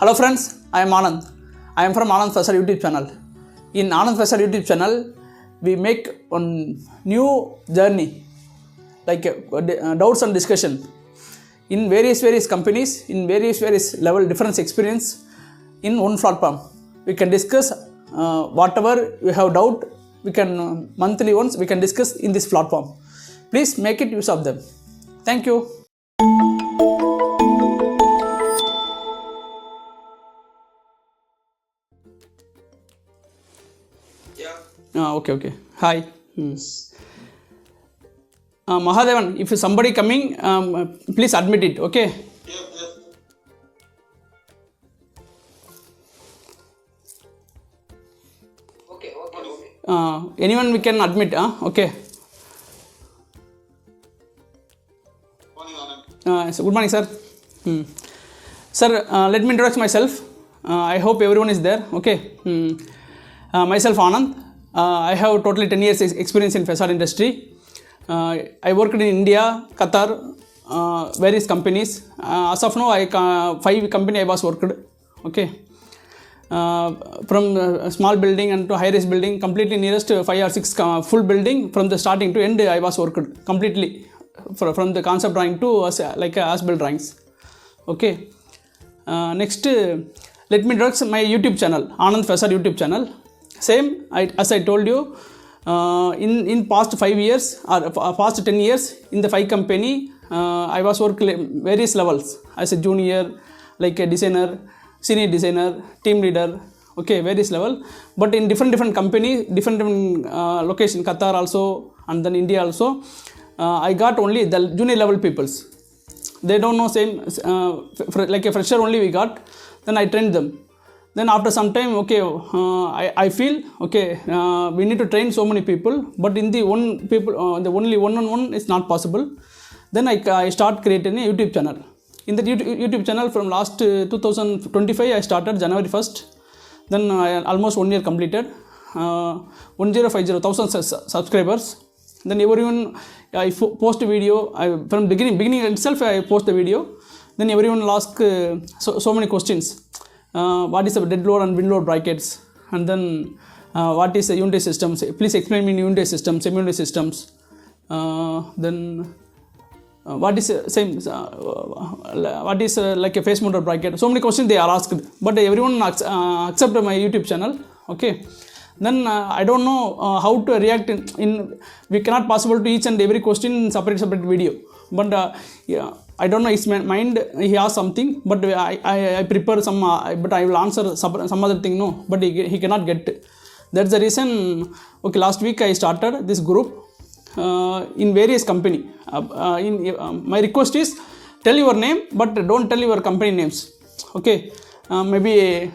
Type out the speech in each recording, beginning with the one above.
Hello friends, I am Anand. I am from Anand Facade YouTube channel. In Anand Facade YouTube channel, we make one new journey like doubts and discussion in various companies, in various level difference experience in one platform. We can discuss whatever we have doubt. We can monthly once we can discuss in this platform. Please make it use of them. Thank you. Okay. Hi. Mahadevan, if somebody coming, please admit it. Okay. Yep. Okay. Anyone we can admit. Okay. Morning, Anand. Good morning, sir. Sir, let me introduce myself. I hope everyone is there. Okay. Myself Anand. I have totally 10 years experience in facade industry. I worked in India, Qatar, various companies. As of now, 5 company I was worked. Okay. From small building and to high-rise building, completely nearest 5 or 6 full building from the starting to end. I was worked completely from the concept drawing to like as-built drawings. Okay. Next, let me introduce my YouTube channel, Anand Facade YouTube channel. Same, as I told you, in past 5 years or past 10 years in the 5 company, I was working various levels as a junior, like a designer, senior designer, team leader, okay, various level. But in different company, different location, Qatar also, and then India also, I got only the junior level peoples. They don't know same, like a fresher only we got. Then I trained them. Then after some time, okay, I feel okay, we need to train so many people, but in the the only one-on-one is not possible. Then I start creating a YouTube channel. In the YouTube channel from last 2025, I started January 1st. Then almost 1 year completed. 1050,000 subscribers. Then everyone, I post a video. From beginning itself, I post the video. Then everyone ask so many questions. What is the dead load and wind load brackets, and then what is the unit systems? Please explain me unit systems, semi-unit systems. Then what is what is like a face mounted bracket? So many questions they are asked, but everyone accept my YouTube channel. Okay. Then I don't know how to react in we cannot possible to each and every question in separate video. But yeah, I don't know his mind. He asked something, but I prepare some. But I will answer some other thing. No, but he cannot get. That's the reason. Okay, last week I started this group in various company. My request is tell your name, but don't tell your company names. Okay, maybe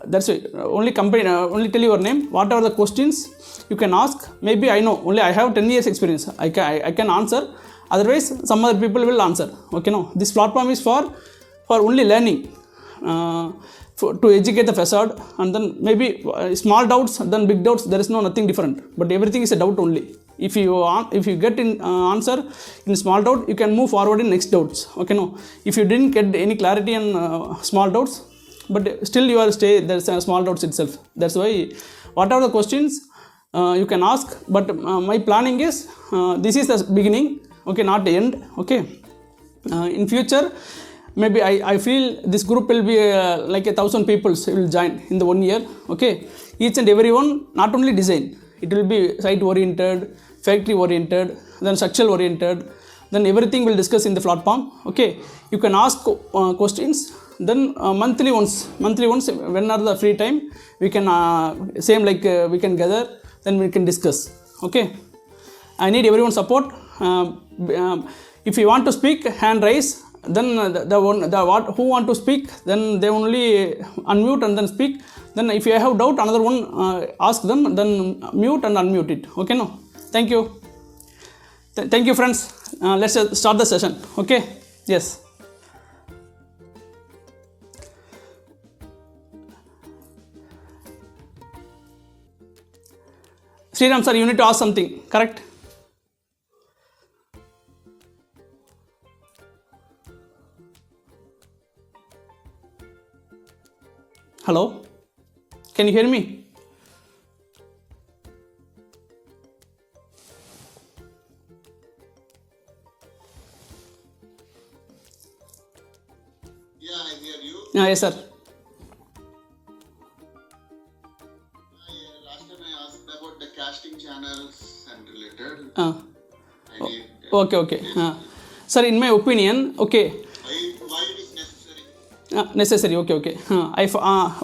that's it. Only company. Only tell your name. What are the questions you can ask? Maybe I know. Only I have 10 years experience. I can answer. Otherwise, some other people will answer. Okay, no. This platform is for only learning, to educate the facade, and then maybe small doubts, then big doubts. There is nothing different. But everything is a doubt only. If you get in answer in small doubt, you can move forward in next doubts. Okay, no. If you didn't get any clarity on small doubts, but still you are there's a small doubts itself. That's why whatever the questions you can ask. But my planning is this is the beginning. Okay, not the end. Okay, in future maybe I feel this group will be like 1,000 people will join in the 1 year. Okay, each and every one, not only design, it will be site oriented, factory oriented, then structural oriented, then everything will discuss in the platform. Okay, you can ask questions. Then monthly once when are the free time, we can same like we can gather, then we can discuss. Okay, I need everyone's support. If you want to speak, hand raise. Then who want to speak, then they only unmute and then speak. Then if you have doubt, another one ask them, then mute and unmute it. Okay, no. Thank you. Thank you, friends. Let's start the session. Okay. Yes. Sriram sir, you need to ask something. Correct. Hello? Can you hear me? Yeah, I hear you. Yes, sir. Last time I asked about the casting channels and related. Uh, I did. okay. Sir, in my opinion, okay. Why it is necessary? Necessary, okay.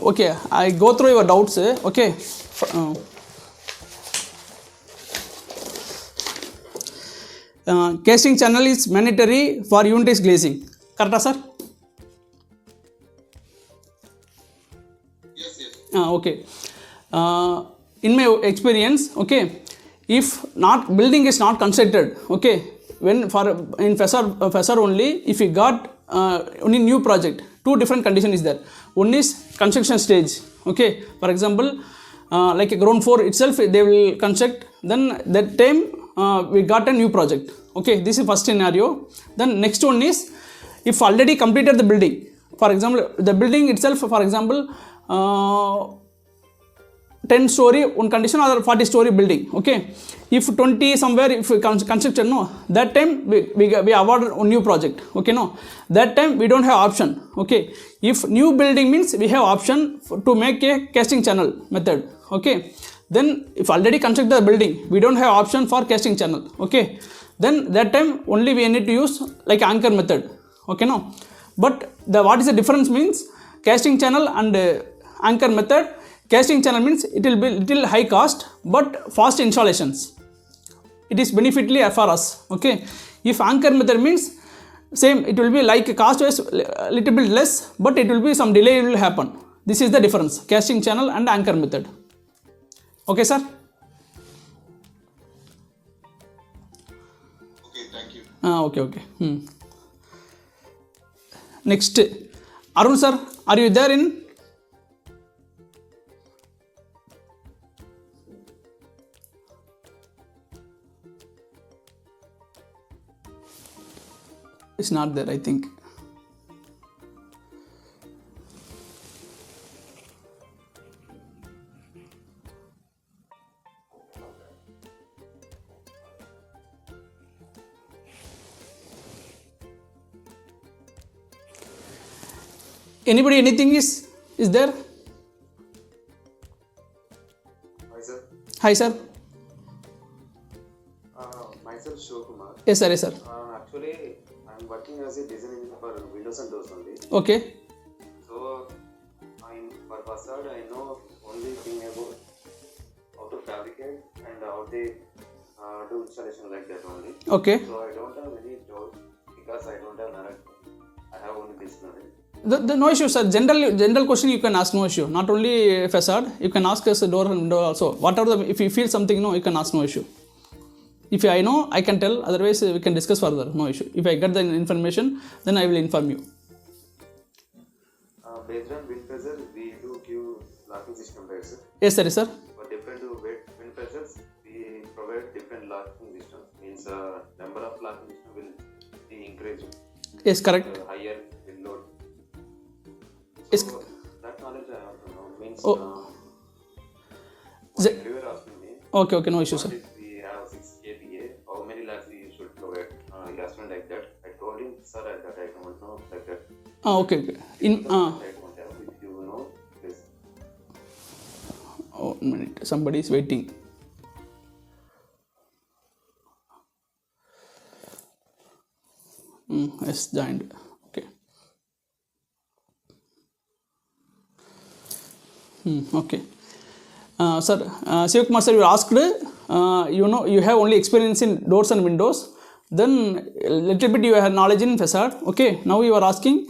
Okay, I go through your doubts, okay. Casting channel is mandatory for unit glazing. Correct, sir? Yes. Okay. In my experience, okay, if not building is not constructed, okay, when for in facade only, if you got only new project, two different condition is there. One is construction stage, okay. For example, like a ground floor itself, they will construct. Then that time we got a new project. Okay, this is first scenario. Then next one is if already completed the building. For example, the building itself, for example, 10 story one condition or 40 story building, okay. If 20 somewhere, if construction, no, that time we award a new project, okay, no, that time we don't have option, okay. If new building means we have option to make a casting channel method, okay. Then if already construct the building, we don't have option for casting channel, okay. Then that time only we need to use like anchor method, okay, no. But what is the difference means casting channel and anchor method. Casting channel means it will be little high cost but fast installations. It is beneficially for us, okay. If anchor method means same, it will be like cost wise little bit less, but it will be some delay will happen. This is the difference, casting channel and anchor method. Okay, sir. Okay, thank you. Okay. Next, Arun sir, are you there in? It's not there, I think. Anybody, anything is there? Hi sir. Hi sir. Myself Shivkumar. Yes sir. Actually, I'm working as a design engineer for windows and doors only. Okay. So, for facade, I know only thing about how to fabricate and how they do installation like that only. Okay. So I don't have any doubt because I don't have knowledge. I have only this knowledge. The no issue, sir. General question you can ask, no issue. Not only facade, you can ask us door and window also. Whatever if you feel something, no, you can ask, no issue. If I know, I can tell. Otherwise, we can discuss further. No issue. If I get the information, then I will inform you. Based on wind pressure, we do give locking system, right, sir? Yes, sir. For different wind pressures, we provide different locking systems. Means number of locking system will be increased. Yes, correct. Higher wind load. Yes. So that knowledge I have to know. Means Oh. you were asking me. Okay, no issue, sir. If we have 6 kVA, how many lakhs we should provide? He asked me like that. I told him, sir, that I don't know like that. Okay. I don't have. If you know, please. Oh, 1 minute. Somebody is waiting. Yes, joined. Okay. Okay. Sir, Sivakumar sir, you asked, you have only experience in doors and windows. Then little bit you have knowledge in facade. Okay. Now you are asking,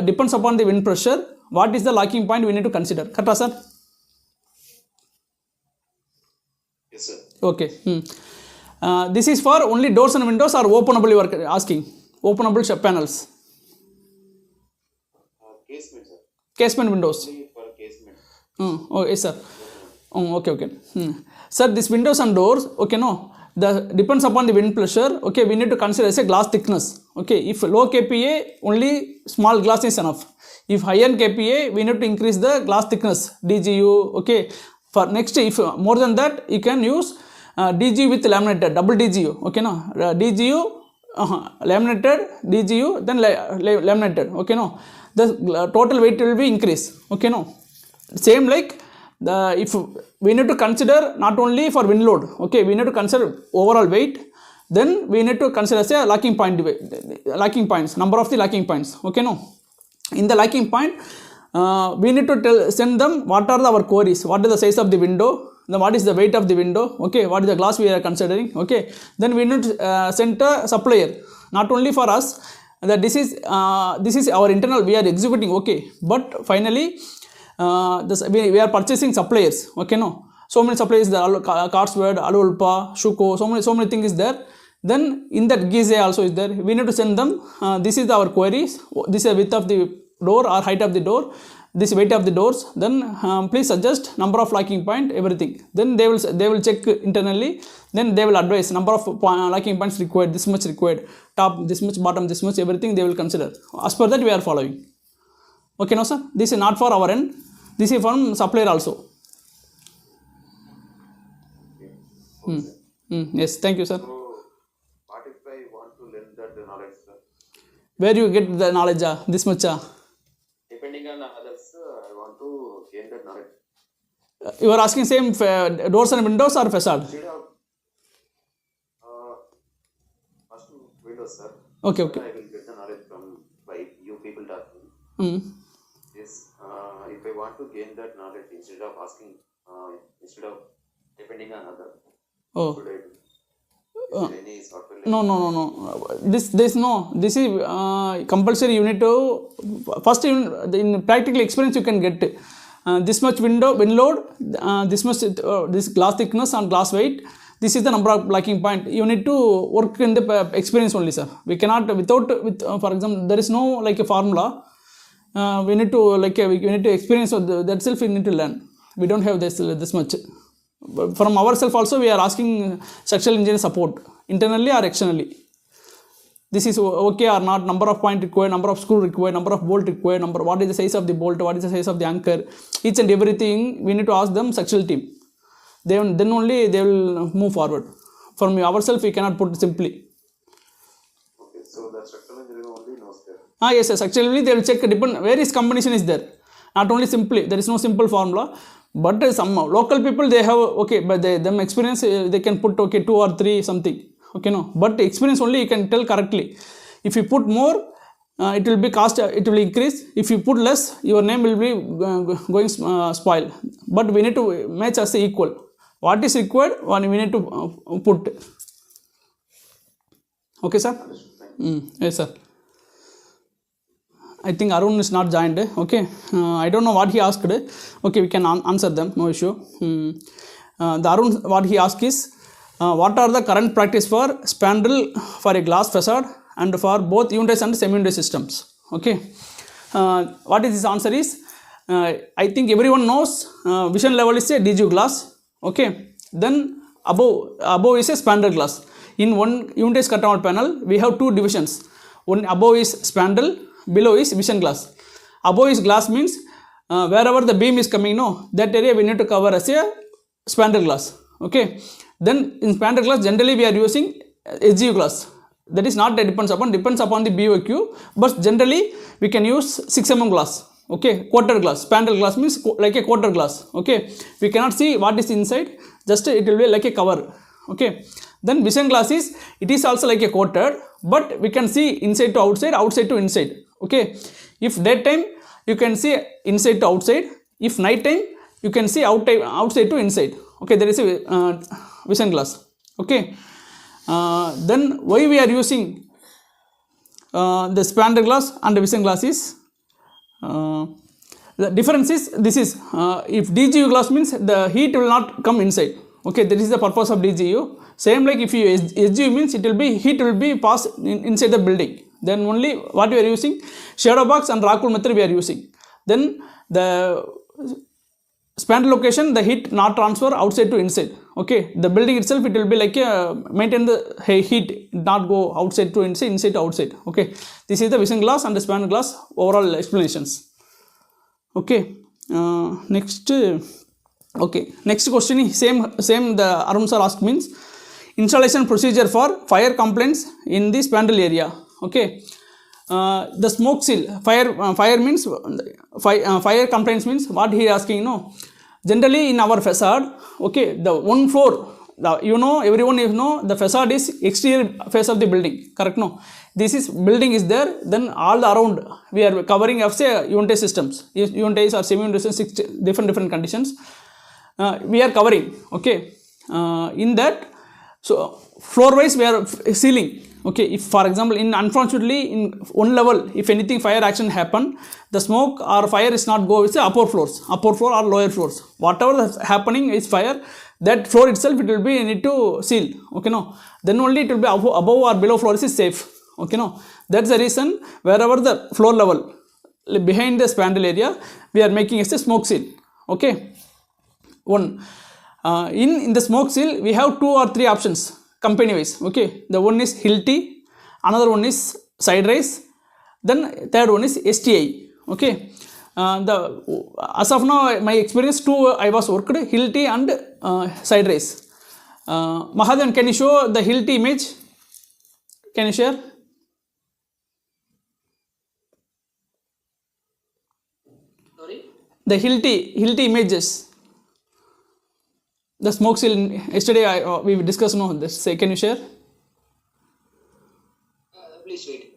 depends upon the wind pressure, what is the locking point we need to consider. Correct, sir? Yes, sir. Okay. This is for only doors and windows or openable you are asking? Openable panels. Casement, sir. Casement windows. Only for casement. Oh, yes, sir. Okay. Sir, this windows and doors, okay, no. The depends upon the wind pressure. Okay, we need to consider as a glass thickness. Okay, if low kPa, only small glass is enough. If higher KPA, we need to increase the glass thickness, DGU, okay. For next, if more than that, you can use DGU with laminated, double DGU, okay, no, DGU, laminated, DGU, then laminated, okay, no, the total weight will be increased, okay, no. Same like if we need to consider not only for wind load, okay, we need to consider overall weight, then we need to consider say locking points, number of the locking points, okay, no. In the locking point, we need to send them what are our queries, what is the size of the window, then what is the weight of the window, okay, what is the glass we are considering, okay. Then we need to send a supplier, not only for us, that this is our internal, we are executing, okay, but finally we are purchasing suppliers, okay, no. So many suppliers, the Carlsberg, Alulpa, Shuko, so many things is there. Then in that Gize also is there. We need to send them. This is our queries. This is the width of the door or height of the door. This weight of the doors. Then please suggest number of locking point, everything. Then they will check internally. Then they will advise number of locking points required. This much required. Top this much, bottom this much. Everything they will consider. As per that we are following. Okay, no sir. This is not for our end. This is from supplier also. Yes, thank you, sir. So, what if I want to learn that knowledge, sir? Where you get the knowledge? This much? Depending on others, I want to gain that knowledge. You are asking same doors and windows or facade? Instead of first windows, sir. Okay, I okay. will get the knowledge from by you people talking. Yes, if I want to gain that knowledge instead of asking, instead of depending on others, Oh. should I do? Is there any software? No. This is compulsory. You need to first in practical experience you can get this much wind load, this much this glass thickness and glass weight. This is the number of locking point. You need to work in the experience only, sir. We cannot for example, there is no like a formula. We need to we need to experience that self. We need to learn. We don't have this much. From ourselves also we are asking structural engineer support internally or externally. This is okay or not, number of point required, number of screw required, number of bolt required, what is the size of the bolt, what is the size of the anchor, each and everything we need to ask them structural team. Then only they will move forward. From ourselves we cannot put simply. Okay, so the structural engineer only knows that. Yes, actually they will check various combination is there. Not only simply, there is no simple formula. But some local people they have okay, but them experience they can put okay 2 or 3 something, okay, no. But experience only you can tell correctly. If you put more, it will be cost, it will increase. If you put less, your name will be going spoil. But we need to match as equal. What is required, we need to put. Okay, sir. Yes, sir. I think Arun is not joined. Okay, I don't know what he asked. Okay, we can answer them, no issue. The Arun, what he asked is, what are the current practice for spandrel for a glass facade and for both unitized and semi-unitized systems? Okay, what is his answer is, I think everyone knows vision level is a DGU glass. Okay, then above is a spandrel glass. In one unitized cut-out panel, we have 2 divisions. One above is spandrel, below is vision glass. Above is glass means wherever the beam is coming, no, that area we need to cover as a spandrel glass. Okay, then in spandrel glass generally we are using SGU glass. That is not that depends upon the BOQ, but generally we can use 6 mm glass. Okay, quarter glass. Spandrel glass means like a quarter glass. Okay, we cannot see what is inside, just it will be like a cover. Okay, then vision glass is, it is also like a quarter, but we can see inside to outside, outside to inside. Okay, if daytime you can see inside to outside, if night time you can see outside to inside. Okay, there is a vision glass. Okay, then why we are using the spandrel glass and the vision glass is, the difference is this is, if DGU glass means the heat will not come inside. Okay, that is the purpose of DGU. Same like if you SGU means it will be, heat will be passed inside the building. Then only what we are using, shadow box and rock wool method we are using. Then the spandrel location, the heat not transfer outside to inside. Okay, the building itself it will be like maintain the heat, not go outside to inside, inside to outside. Okay, this is the vision glass and the spandrel glass overall explanations. Okay. Next. Okay. Next question is same. The Arun sir asked means installation procedure for fire complaints in the spandrel area. Okay. The smoke seal fire means fire complaints means what he asking, no, generally in our facade, okay, the one floor, everyone the facade is exterior face of the building, correct, no, this is building is there, then all around we are covering of say unit systems, units or semi unit systems, different conditions, we are covering, okay, in that, so floor wise we are sealing. Okay, if for example in unfortunately in one level if anything fire action happen, the smoke or fire is not go with the upper floor or lower floors, whatever is happening is fire, that floor itself it will be need to seal, okay, no, then only it will be above or below floors is safe, okay, no, that's the reason wherever the floor level behind the spandrel area we are making as a smoke seal, okay. One in the smoke seal we have 2 or 3 options company wise, okay, the one is Hilti, another one is side raise, then third one is STI, okay. As of now my experience 2 I was worked Hilti and side raise. Mahadan, can you show the Hilti image? Can you share? Sorry? The Hilti images. The smoke seal yesterday we discussed, no, this, say, can you share? Please wait.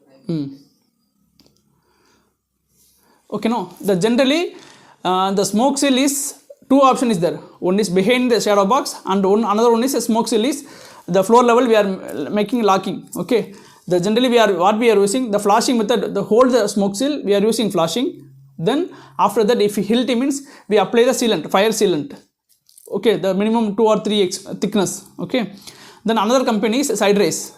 Okay, no, the generally the smoke seal is 2 option is there, one is behind the shadow box and another one is a smoke seal is the floor level we are making locking, okay. The generally we are using the flashing method, the hold the smoke seal we are using flashing, then after that if Hilti means we apply the sealant, fire sealant, okay, the minimum 2 or 3x thickness, okay. Then another company is side raise.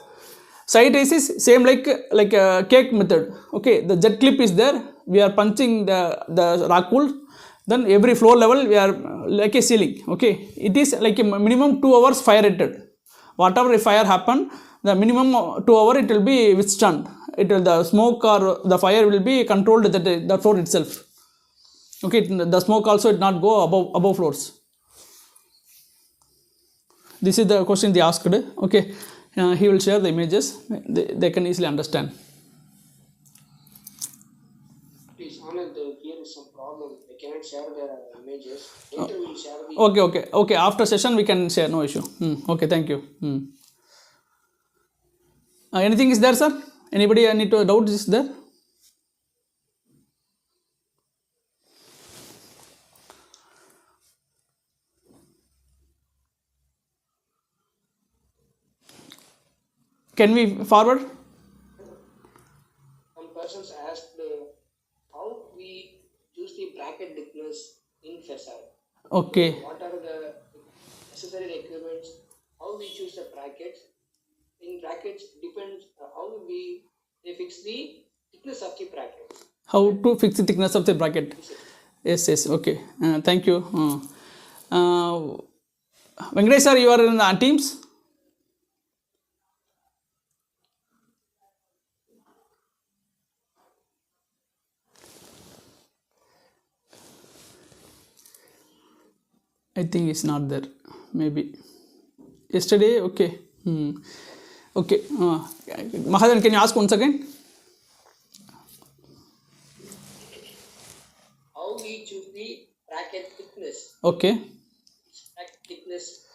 Side raise is same like a cake method, okay, the jet clip is there, we are punching the rock wool, then every floor level we are like a ceiling, okay, it is like a minimum 2 hours fire rated, whatever fire happen the minimum 2 hours it will be withstand, it will, the smoke or the fire will be controlled the floor itself, okay, the smoke also it not go above floors. This is the question they asked, okay. He will share the images, they can easily understand. Please, Anand, here is some problem. I cannot share the images. Later we will share the... Okay, after session we can share, no issue. Okay, thank you. Anything is there, sir? Anybody need to doubt is there? Can we forward? Some persons asked how we choose the bracket thickness in facade. Okay. What are the necessary requirements? How we choose the brackets? In brackets depends how they fix the thickness of the bracket. How to fix the thickness of the bracket? Yes. Okay. Thank you. Venkatesh sir, you are in the Teams. I think it's not there. Maybe yesterday. Okay. Okay. Mahadan, can you ask once again? How we choose the bracket thickness? Okay. Bracket thickness.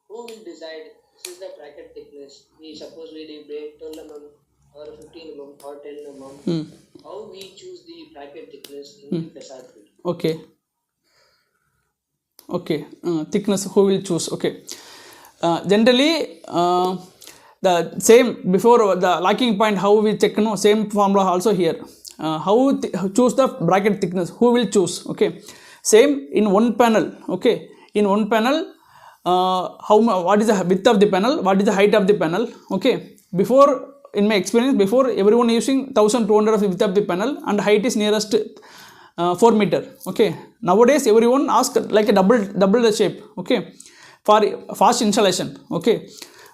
Who will decide this is the bracket thickness? We suppose we break 12 mm or 15 mm or 10 mm. How we choose the bracket thickness in the facade field? Okay. Thickness who will choose? Okay. Generally, the same before the locking point, how we check, no, same formula also here. How choose the bracket thickness? Who will choose? Okay. Same in one panel. Okay. In one panel, what is the width of the panel? What is the height of the panel? Okay. Before, in my experience, before everyone using 1200 of the width of the panel and height is nearest 4 meter. Okay. Nowadays everyone ask like a double the shape. Okay. For fast installation. Okay.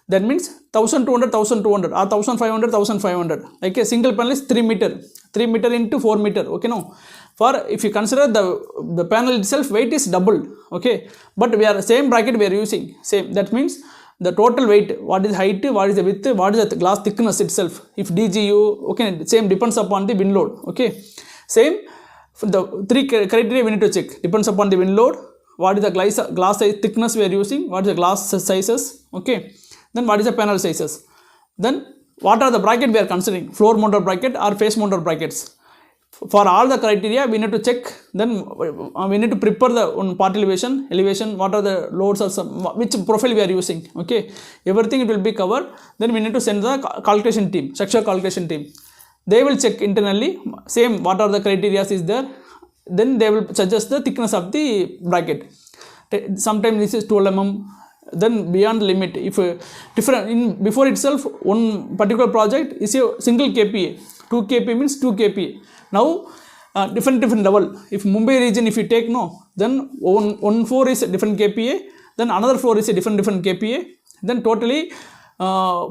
that means 1200 1200 or 1500 1500. Like a single panel is 3 meter, 3 meter into 4 meter. Okay, no, for if you consider the panel itself weight is doubled. Okay, but we are same bracket we are using same, that means the total weight, what is height, what is the width, what is the glass thickness itself, if DGU, okay, same depends upon the wind load. Okay, same the three criteria we need to check, depends upon the wind load, what is the glass size thickness we are using, what is the glass sizes. Okay, then what is the panel sizes, then what are the bracket we are considering, floor mounted bracket or face mounted brackets. For all the criteria we need to check, then we need to prepare the part elevation, what are the loads or some, which profile we are using. Okay, everything it will be covered. Then we need to send the calculation team, structure calculation team. They will check internally, same what are the criteria is there, then they will suggest the thickness of the bracket. Sometimes this is 12 mm, then beyond limit, if different in before itself one particular project is a single kPa, 2 kPa means 2 kPa. Now different level, if Mumbai region if you take, no, then one floor is a different kPa, then another floor is a different kPa, then totally 4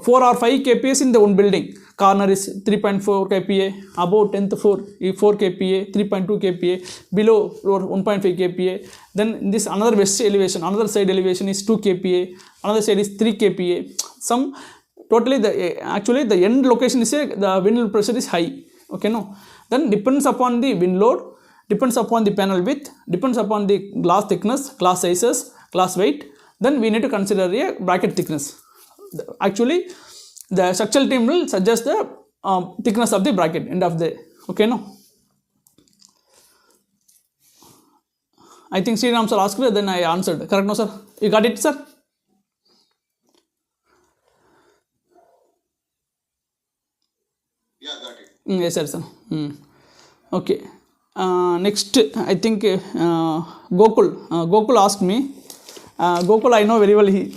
or 5 kPas in the one building. Corner is 3.4 kPa, above 10th floor 4 kPa, 3.2 kPa, below floor 1.5 kPa. Then in this another west elevation, another side elevation is 2 kPa, another side is 3 kPa. Some totally actually the end location is the wind pressure is high. Okay, no, then depends upon the wind load, depends upon the panel width, depends upon the glass thickness, glass sizes, glass weight, then we need to consider a bracket thickness. Actually the structural team will suggest the thickness of the bracket end of the. Okay, no, I think Sriram sir asked, then I answered, correct? No sir, you got it sir? Yeah, got it. Yes sir. Okay, next I think Gokul asked me. Gokul I know very well, he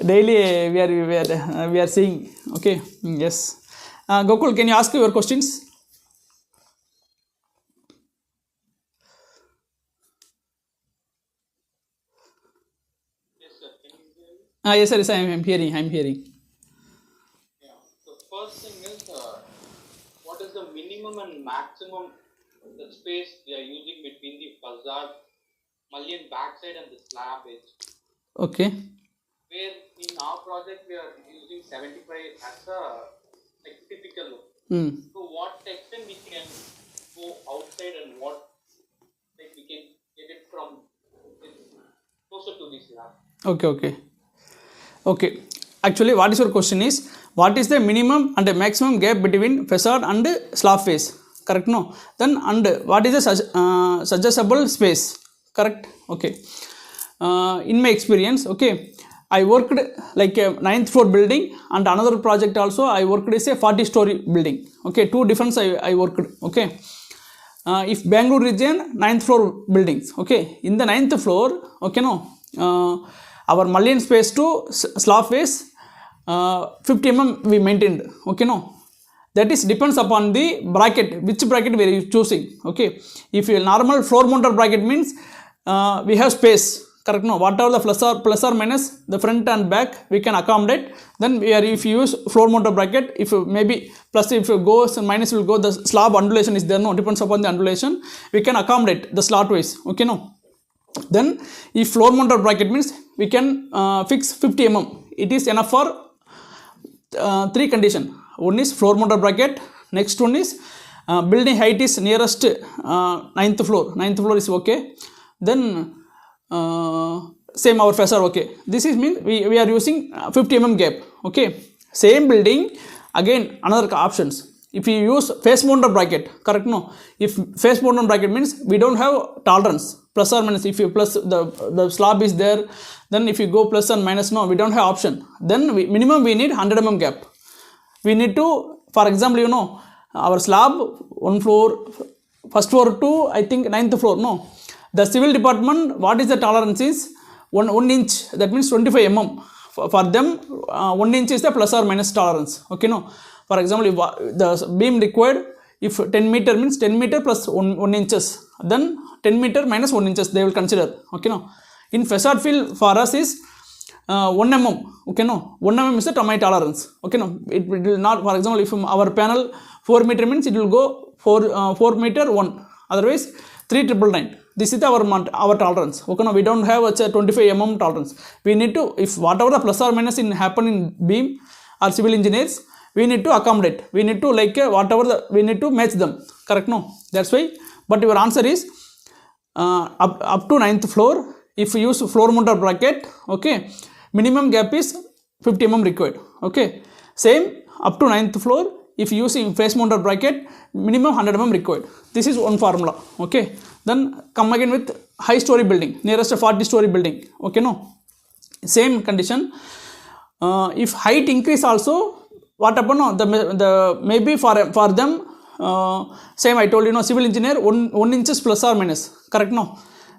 daily we are seeing. Okay, yes, Gokul, can you ask your questions? Yes, sir. Can you hear me? Yes sir, yes, I am hearing. Yeah. The first thing is, what is the minimum and maximum the space they are using between the facade, mullion backside and the slab edge? Okay, Where in our project we are using 75 as a like typical look. So what extent we can go outside and what like we can get it from closer to the slab? Okay, actually what is your question is, what is the minimum and the maximum gap between facade and slab face, correct? No, then and what is the suggestible space, correct? Okay, in my experience, okay, I worked like a 9th floor building, and another project also I worked is a 40-story building. Okay, two different I worked. Okay, if Bangalore region 9th floor buildings. Okay, in the 9th floor, okay, no, our mullion space to slab face 50 mm we maintained. Okay, no, that is depends upon the bracket, which bracket we are choosing. Okay, if a normal floor mounted bracket means we have space, correct? No, whatever the plus or minus the front and back we can accommodate. Then we are, if you use floor mounted bracket, if maybe plus if it goes and minus will go, the slab undulation is there, no, depends upon the undulation, we can accommodate the slot wise. Okay, no, then if floor mounted bracket means we can fix 50 mm, it is enough for 3 condition. One is floor mounted bracket, next one is building height is nearest 9th floor is okay, then same our facade. Okay, this is mean we are using 50 mm gap. Okay, same building, again another options, if you use face mounted bracket, correct? No, if face mounted bracket means we don't have tolerance, plus or minus, if you plus the slab is there, then if you go plus and minus, no, we don't have option, then minimum we need 100 mm gap. We need to, for example, you know, our slab one floor, first floor to I think 9th floor, no, the civil department, what is the tolerance is 1 inch, that means 25 mm. For them 1 inch is the plus or minus tolerance. Okay, no, for example, if the beam required, if 10 meter means 10 meter plus 1 inches, then 10 meter minus 1 inches they will consider. Okay, no, in facade field for us is 1 mm, okay, no, 1 mm is the my tolerance, okay, no, it will not, for example, if our panel 4 meter means it will go 4 meter 1, otherwise 3,999. This is our tolerance, okay, no, we don't have a 25 mm tolerance. We need to, if whatever the plus or minus in happen in beam or civil engineers, we need to accommodate, we need to like whatever the, we need to match them, correct, no, that's why. But your answer is up to 9th floor, if you use floor mounted bracket, okay, minimum gap is 50 mm required, okay. Same up to 9th floor, if you use face mounted bracket, minimum 100 mm required. This is one formula, okay. Then come again with high story building, nearest 40 story building, okay, no, same condition. If height increase also, what happen, no, the maybe for them, same I told you, no, civil engineer 1 inches plus or minus, correct, no.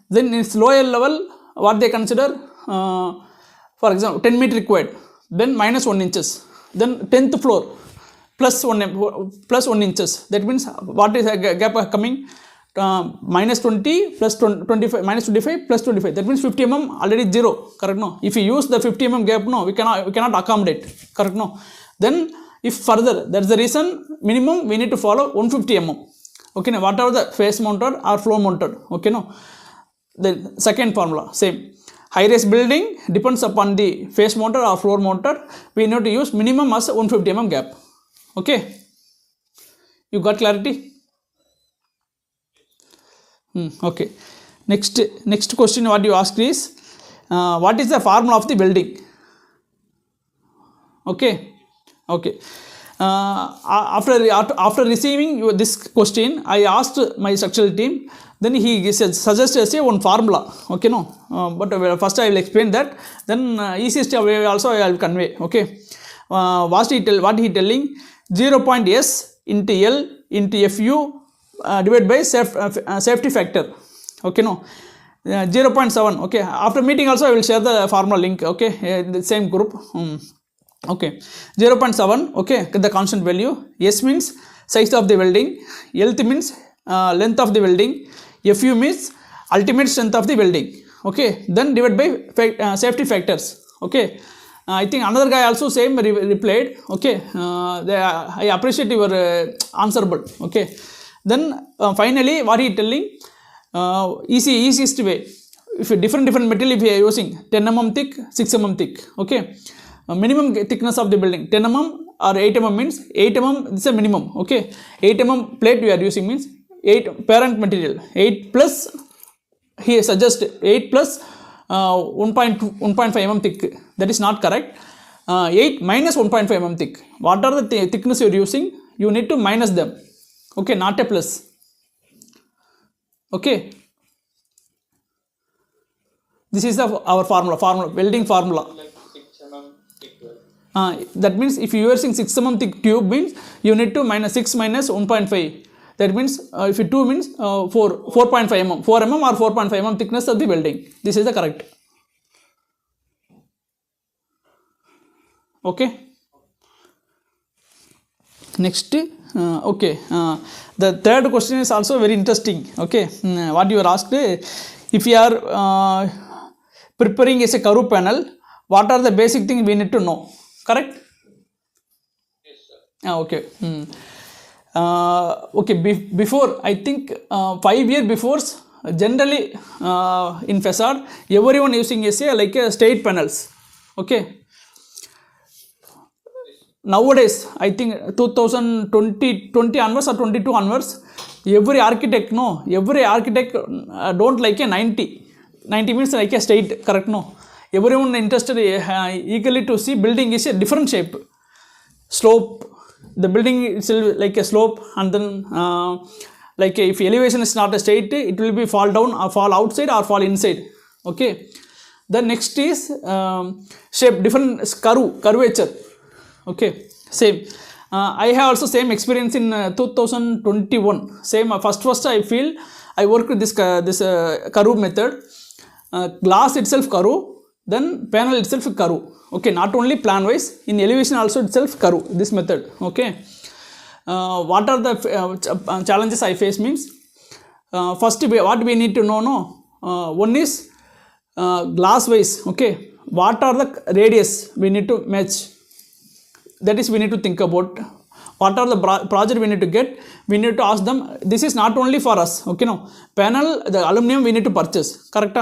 Then in its lower level, what they consider, for example 10 meter required, then minus 1 inches. Then 10th floor plus 1 inches, that means what is a gap coming, minus 20 plus 25, minus 25 plus 25, that means 50 mm already 0, correct, no. If you use the 50 mm gap, no, we cannot accommodate, correct, no. Then if further, that's the reason minimum we need to follow 150 mm, okay, no, whatever the face mounted or floor mounted, okay, no. The second formula same, high rise building depends upon the face mounted or floor mounted, we need to use minimum as 150 mm gap, okay. You got clarity? Okay. Next question what you asked is, what is the formula of the building, okay. After receiving this question, I asked my structural team, then he suggested one formula, okay, no, but first I will explain that, then easiest way also I will convey, okay. What he telling, 0.s into L into Fu divided by safety factor, okay, no, 0.7, okay. After meeting also I will share the formula link, okay, the same group, okay. 0.7, okay, the constant value. S means size of the building, L means length of the building, Fu means ultimate strength of the building, okay. Then divided by safety factors, okay. I think another guy also same replied, okay. I appreciate your answerable, okay. Then finally what he telling, easiest way, if different material if you are using 10 mm thick, 6 mm thick, okay. Minimum thickness of the building 10 mm or 8 mm means 8 mm is a minimum, okay. 8 mm plate we are using means 8 parent material, 8 plus, he suggests 8 plus 1.5 mm thick, that is not correct. 8 minus 1.5 mm thick, what are the thickness you are using, you need to minus them, okay, not a plus, okay. This is our formula, building formula. Like 6 mm thick. That means if you are using 6 mm thick tube means you need to minus 6 minus 1.5, that means if you 2 means 4.5 mm, 4 mm or 4.5 mm thickness of the building, this is the correct, okay. Next, okay, the third question is also very interesting, okay. What you are asked, if you are preparing as a curve panel, what are the basic things we need to know, correct? Yes, sir. Okay. Okay, before I think 5 years before, generally in facade everyone using like straight panels, okay. Nowadays I think 2020 onwards or 22 onwards, every architect don't like a 90 means like a straight, correct, no. Everyone interested eagerly to see building is a different shape, slope, the building itself like a slope, and then like if elevation is not a straight, it will be fall down or fall outside or fall inside, okay. The next is shape, different curvature, okay, same. I have also same experience in 2021, same. First I feel I work with this curve method, glass itself curve, then panel itself curve, okay. Not only plan wise, in elevation also itself curve, this method, okay. What are the challenges I face means, first what we need to know, one is glass wise, okay. what are the radius we need to match? That is, we need to think about what are the project we need to get. We need to ask them. This is not only for us, okay? No, panel, the aluminum we need to purchase, correct?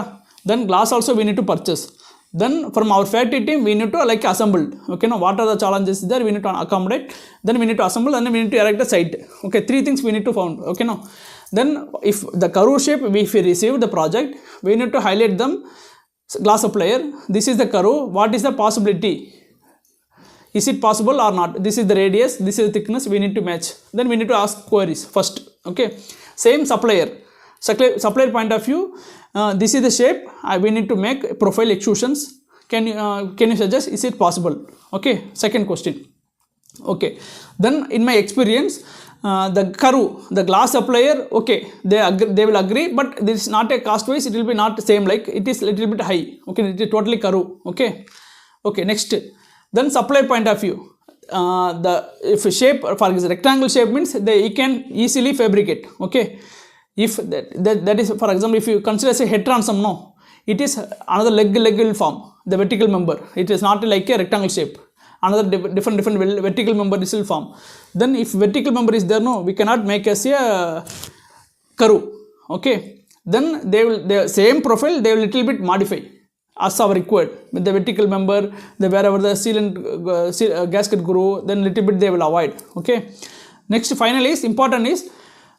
Then glass also we need to purchase. Then from our factory team we need to like assemble, okay? No, what are the challenges there we need to accommodate. Then we need to assemble, and then we need to erect the site. Okay, 3 things we need to found, okay? No, then if the curve shape, if we receive the project, we need to highlight them. Glass supplier, this is the curve, what is the possibility, is it possible or not? This is the radius, this is the thickness, we need to match. Then we need to ask queries first, okay? Same supplier point of view, this is the shape, we need to make profile extrusions. Can you suggest, is it possible? Okay, second question. Okay, then in my experience, the curve, the glass supplier, okay, they will agree, but this is not a cost wise, it will be not same, like it is little bit high, okay, it is totally curve, okay. Okay, next, then supply point of view, if shape, for example, rectangle shape means you can easily fabricate, okay. If that is, for example, if you consider say head transom, no, it is another leg will form the vertical member, it is not like a rectangle shape, another different vertical member is will form. Then if vertical member is there, no, we cannot make as a curve, okay. Then the same profile they will little bit modify as our required with the vertical member, wherever the sealant gasket grow, then little bit they will avoid, okay. Next, finally, is important is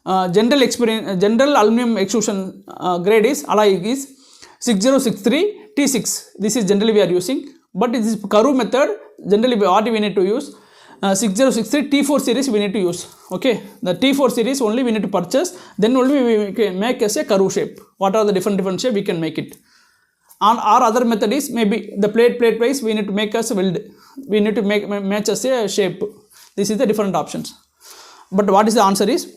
general aluminum extrusion grade is alloy is 6063 T6. This is generally we are using, but this curve method generally what we need to use, 6063 T4 series we need to use, okay. The T4 series only we need to purchase, then only we can make as a curve shape. What are the different shape we can make it. And our other method is maybe the plate wise we need to make as a weld, we need to match as a shape. This is the different options. But what is the answer is,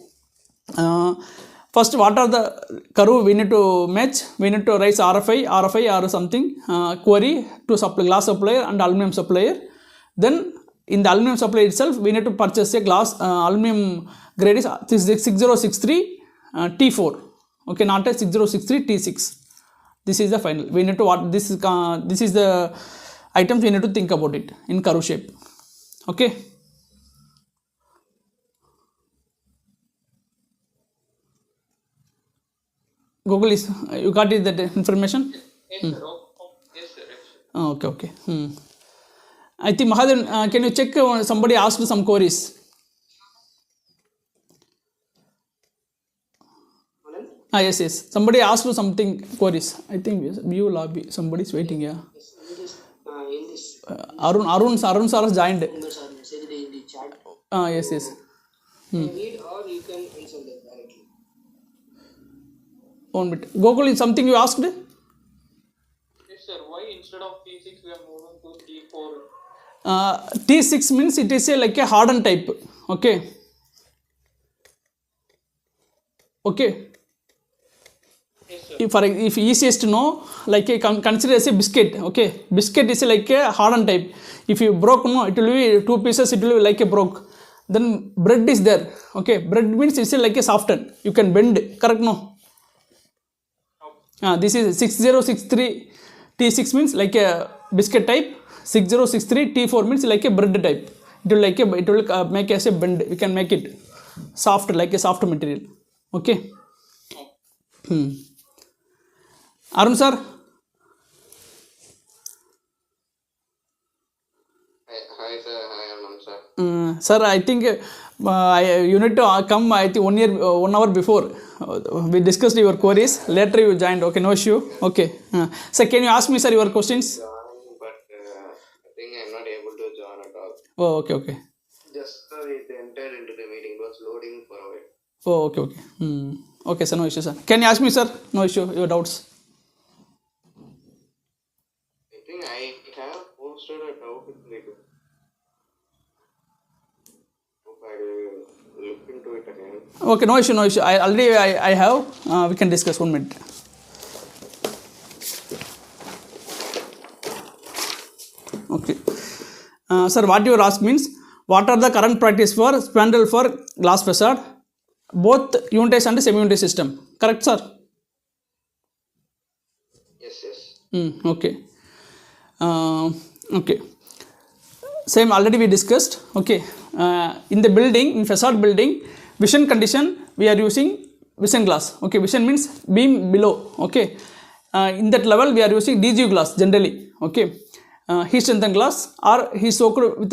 first, what are the curve we need to match? We need to raise RFI or something query to glass supplier and aluminum supplier. Then in the aluminum supplier itself, we need to purchase a glass aluminum grade is 6063 T4, okay, not a 6063 T6. This is the final. We need to this is the items we need to think about it in curve shape, okay. Google is, you got it, that information? Yes, sir. Yes, sir. Yes, sir. Okay. I think Mahadev, can you check somebody asked some queries? Yes. Somebody asked something queries. I think view lobby. Somebody is waiting. Yeah. In this Arun sir has joined. numbers are messaged in the chat. Yes. You read or you can answer them directly. 1 minute. Gokul, is something you asked? Yes, sir. Why instead of T6 we are moving to T4? T6 means it is like a hardened type. Okay. Yes, sir. If easiest to know, like consider as a biscuit, okay. Biscuit is like a hardened type. If you broke, no, it will be 2 pieces, it will be like a broke. Then bread is there, okay. Bread means it's like a soften, you can bend, correct? No. This is 6063 T6 means like a biscuit type. 6063 T4 means like a bread type. It will make as a bend. We can make it soft, like a soft material. Okay. Arun sir. Hi sir, hi Anand sir. Sir, I think you need to come. I think 1 hour before. We discussed your queries. Later you joined. Okay, no issue. Okay. Sir, can you ask me, sir, your questions? But I think I'm not able to join at all. Oh, okay. Just it entered into the meeting. It was loading for a while. Oh, okay. Okay, sir, no issue, sir. Can you ask me, sir? No issue, your doubts. I think I have posted a doubt. Hope I will look into it again. Okay, no issue. I have. We can discuss 1 minute. Okay. Sir, what you ask means, what are the current practice for spandrel for glass facade? Both unitized and semi-unitized system. Correct, sir? Yes. Okay. Okay, same already we discussed. Okay, in the building, in facade building, vision condition we are using vision glass. Okay, vision means beam below. Okay, in that level we are using DGU glass generally. Okay, heat strengthened glass or heat soaked with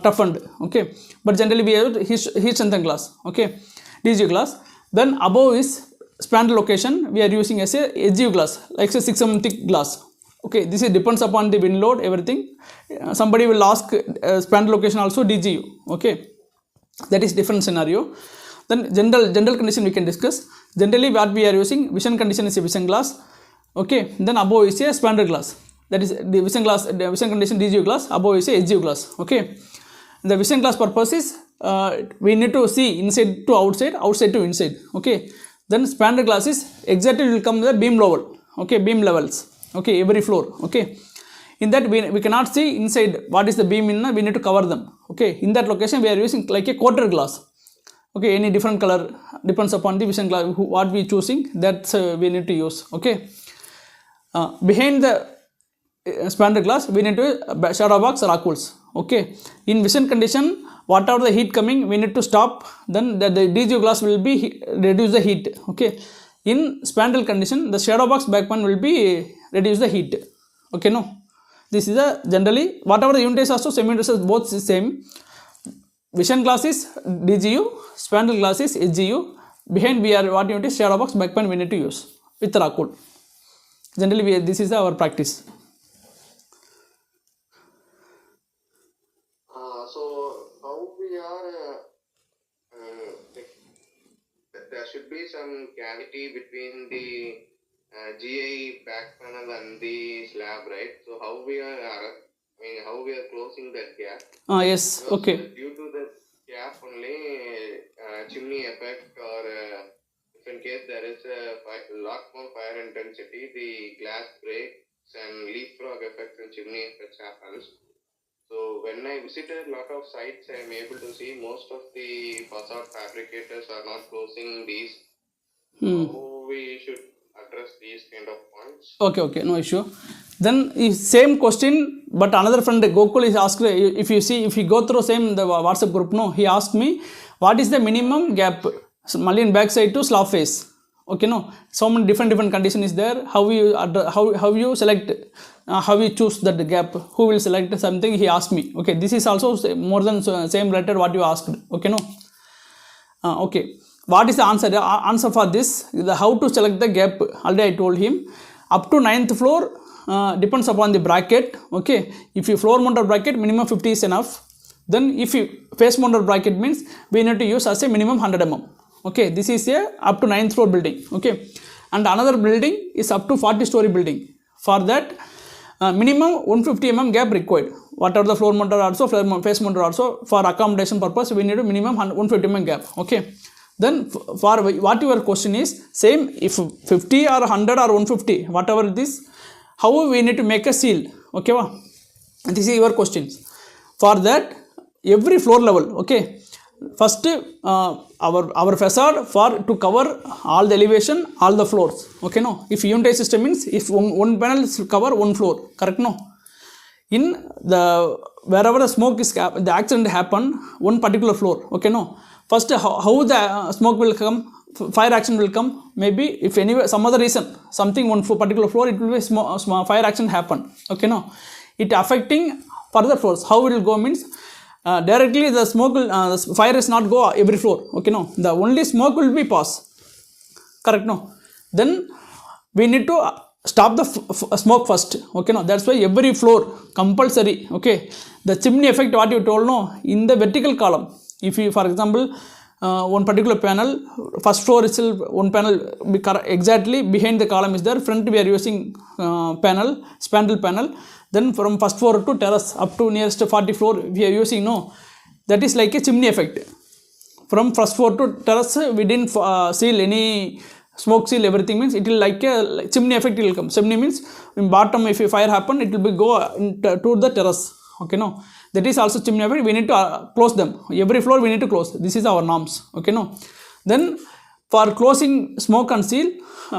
toughened. Okay, but generally we use heat strengthened glass. Okay, DGU glass. Then above is spandrel location we are using as a HGU glass, like say 6 mm thick glass. Okay, this is depends upon the wind load, everything. Somebody will ask spandrel location also DGU. Okay, that is different scenario. Then general condition we can discuss. Generally what we are using, vision condition is a vision glass. Okay, then above is a spandrel glass, that is the vision glass, the vision condition DGU glass, above is a HGU glass. Okay, the vision glass purpose is we need to see inside to outside, outside to inside. Okay, then spandrel glass is exactly will come the beam level. Okay, beam levels. Okay, every floor. Okay, in that we cannot see inside what is the beam in, we need to cover them. Okay, in that location we are using like a quarter glass. Okay, any different color depends upon the vision glass what we choosing, that's we need to use. Okay, behind the spandrel glass we need to shadow box or rock-wools. Okay, in vision condition whatever the heat coming we need to stop, then the DGU glass will be reduce the heat. Okay, in spandrel condition the shadow box backpan will be reduce the heat. Okay, no, this is a generally whatever the unit is also semi is both is same. Vision glass is DGU, spandrel glass is HGU. Behind we are what unit is shadow box backpan we need to use with rock-wool. Generally this is our practice. So how we are there should be some cavity between the GI back panel and the slab, right? So how we are how we are closing that gap? Yes. Because Okay, due to the gap only chimney effect, or if in case there is a lot more fire intensity, the glass breaks and leapfrog effects and chimney effects happens. So when I visited a lot of sites, I am able to see most of the facade fabricators are not closing these. How we should address these kind of points? okay, no issue. Then is same question, but another friend Gokul is asked, if you see, if you go through same the WhatsApp group, no, he asked me what is the minimum gap mullion backside to slab face. Okay, no, so many different condition is there. How you how you select, how you choose that gap, who will select something, he asked me. Okay, this is also more than same related what you asked. Okay, no, okay, what is the answer? The answer for this, how to select the gap, already I told him. Up to 9th floor depends upon the bracket. Okay, if you floor mounted bracket minimum 50 is enough. Then if you face mounted bracket means we need to use as a minimum 100 mm. Okay, this is a up to 9th floor building. Okay, and another building is up to 40-story building. For that minimum 150 mm gap required. Whatever the floor mounted also, face mounted also, for accommodation purpose we need a minimum 150 mm gap. Okay, then for what your question is same, if 50 or 100 or 150 whatever it is, how we need to make a seal. Okay, this is your questions. For that every floor level, okay, first our facade for to cover all the elevation, all the floors. Okay, no, if unitary system means if one panel cover one floor, correct? No, in the wherever the smoke is the accident happen one particular floor. Okay, no, first how the smoke will come, fire action will come, maybe if anyway some other reason something one particular floor it will be small fire action happen. Okay, no, it affecting further floors. How it will go means directly the smoke will the fire is not go every floor. Okay, no, the only smoke will be pass, correct? No, then we need to stop the smoke first. Okay, no, that's why every floor compulsory. Okay, the chimney effect what you told, no, in the vertical column, if you for example one particular panel first floor itself one panel exactly behind the column is there, front we are using panel spandrel panel, then from first floor to terrace up to nearest 40 floor we are using, no, that is like a chimney effect. From first floor to terrace we didn't seal any smoke seal, everything means it will like a chimney effect will come. Chimney means in bottom if a fire happen it will be go to the terrace. Okay, no, that is also chimney effect. We need to close them, every floor we need to close, this is our norms. Okay, no, then for closing smoke and seal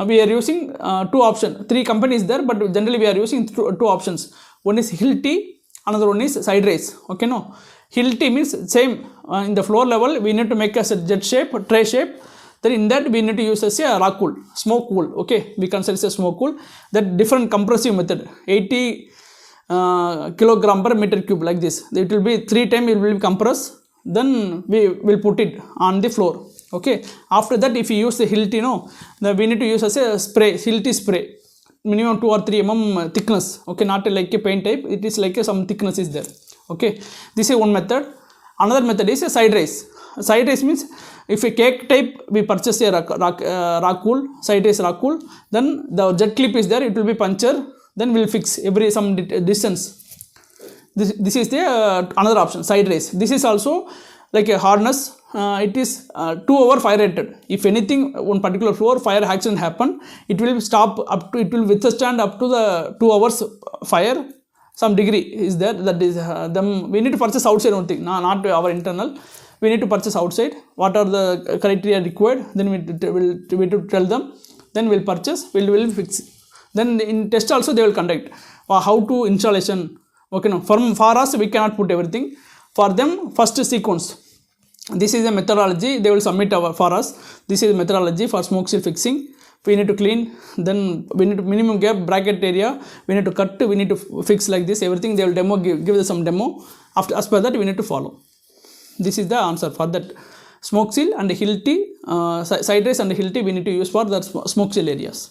we are using two options, three companies there, but generally we are using two options. one is hill T, another one is side raise. Okay, no. Hill T means same in the floor level we need to make as a jet shape, tray shape. Then in that we need to use as a rock wool, smoke wool. Okay, we consider it as smoke wool. That different compressive method, 80 kilogram per meter cube like this. It will be 3 times it will be compressed. Then we will put it on the floor. Okay, after that if you use the hill T, no, we need to use as a spray, hill T spray, minimum 2 or 3 mm thickness. Okay, not like a paint type, it is like some thickness is there. Okay, this is one method. Another method is a side raise. Side raise means if a cake type we purchase a rock wool, side raise rock wool, then the jet clip is there, it will be puncture, then we will fix every some distance. This is the another option, side raise. This is also like a harness. It is 2 hour fire rated. If anything one particular floor fire accident happen, it will stop up to, it will withstand up to the 2 hours fire. Some degree is there, that is them we need to purchase outside one thing, not our internal. We need to purchase outside. What are the criteria required? Then we will tell them. Then we'll purchase. We'll fix. Then in test also they will conduct. How to installation. Okay, no. For us we cannot put everything. For them first sequence. This is a methodology they will submit for us. This is a methodology for smoke seal fixing. We need to clean, then we need to minimum gap bracket area, we need to cut, we need to fix like this, everything they will demo, give us some demo. After, as per that we need to follow. This is the answer for that smoke seal and hill T, side raise and hill T we need to use for the smoke seal areas.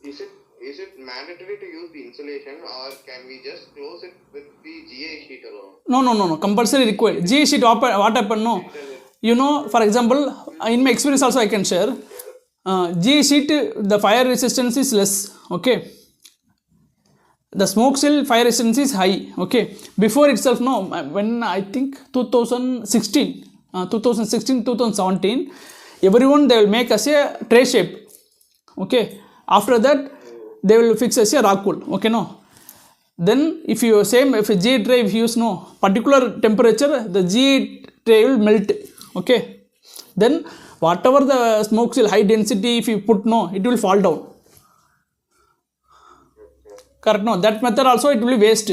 Is it mandatory to use the insulation, or can we just close it with the GA sheet alone? No, compulsory required. GA sheet what happened, no? You know, for example, in my experience also I can share, GA sheet, the fire resistance is less, okay. The smoke seal fire resistance is high, okay. Before itself, no, when I think 2016, 2017, everyone they will make as a tray shape, okay. After that, they will fix as a rock wool, okay, no. Then if you if a GA tray if you use no particular temperature, the GA tray will melt. Okay, then whatever the smoke seal high density if you put no, it will fall down. Correct, no, that method also it will be waste.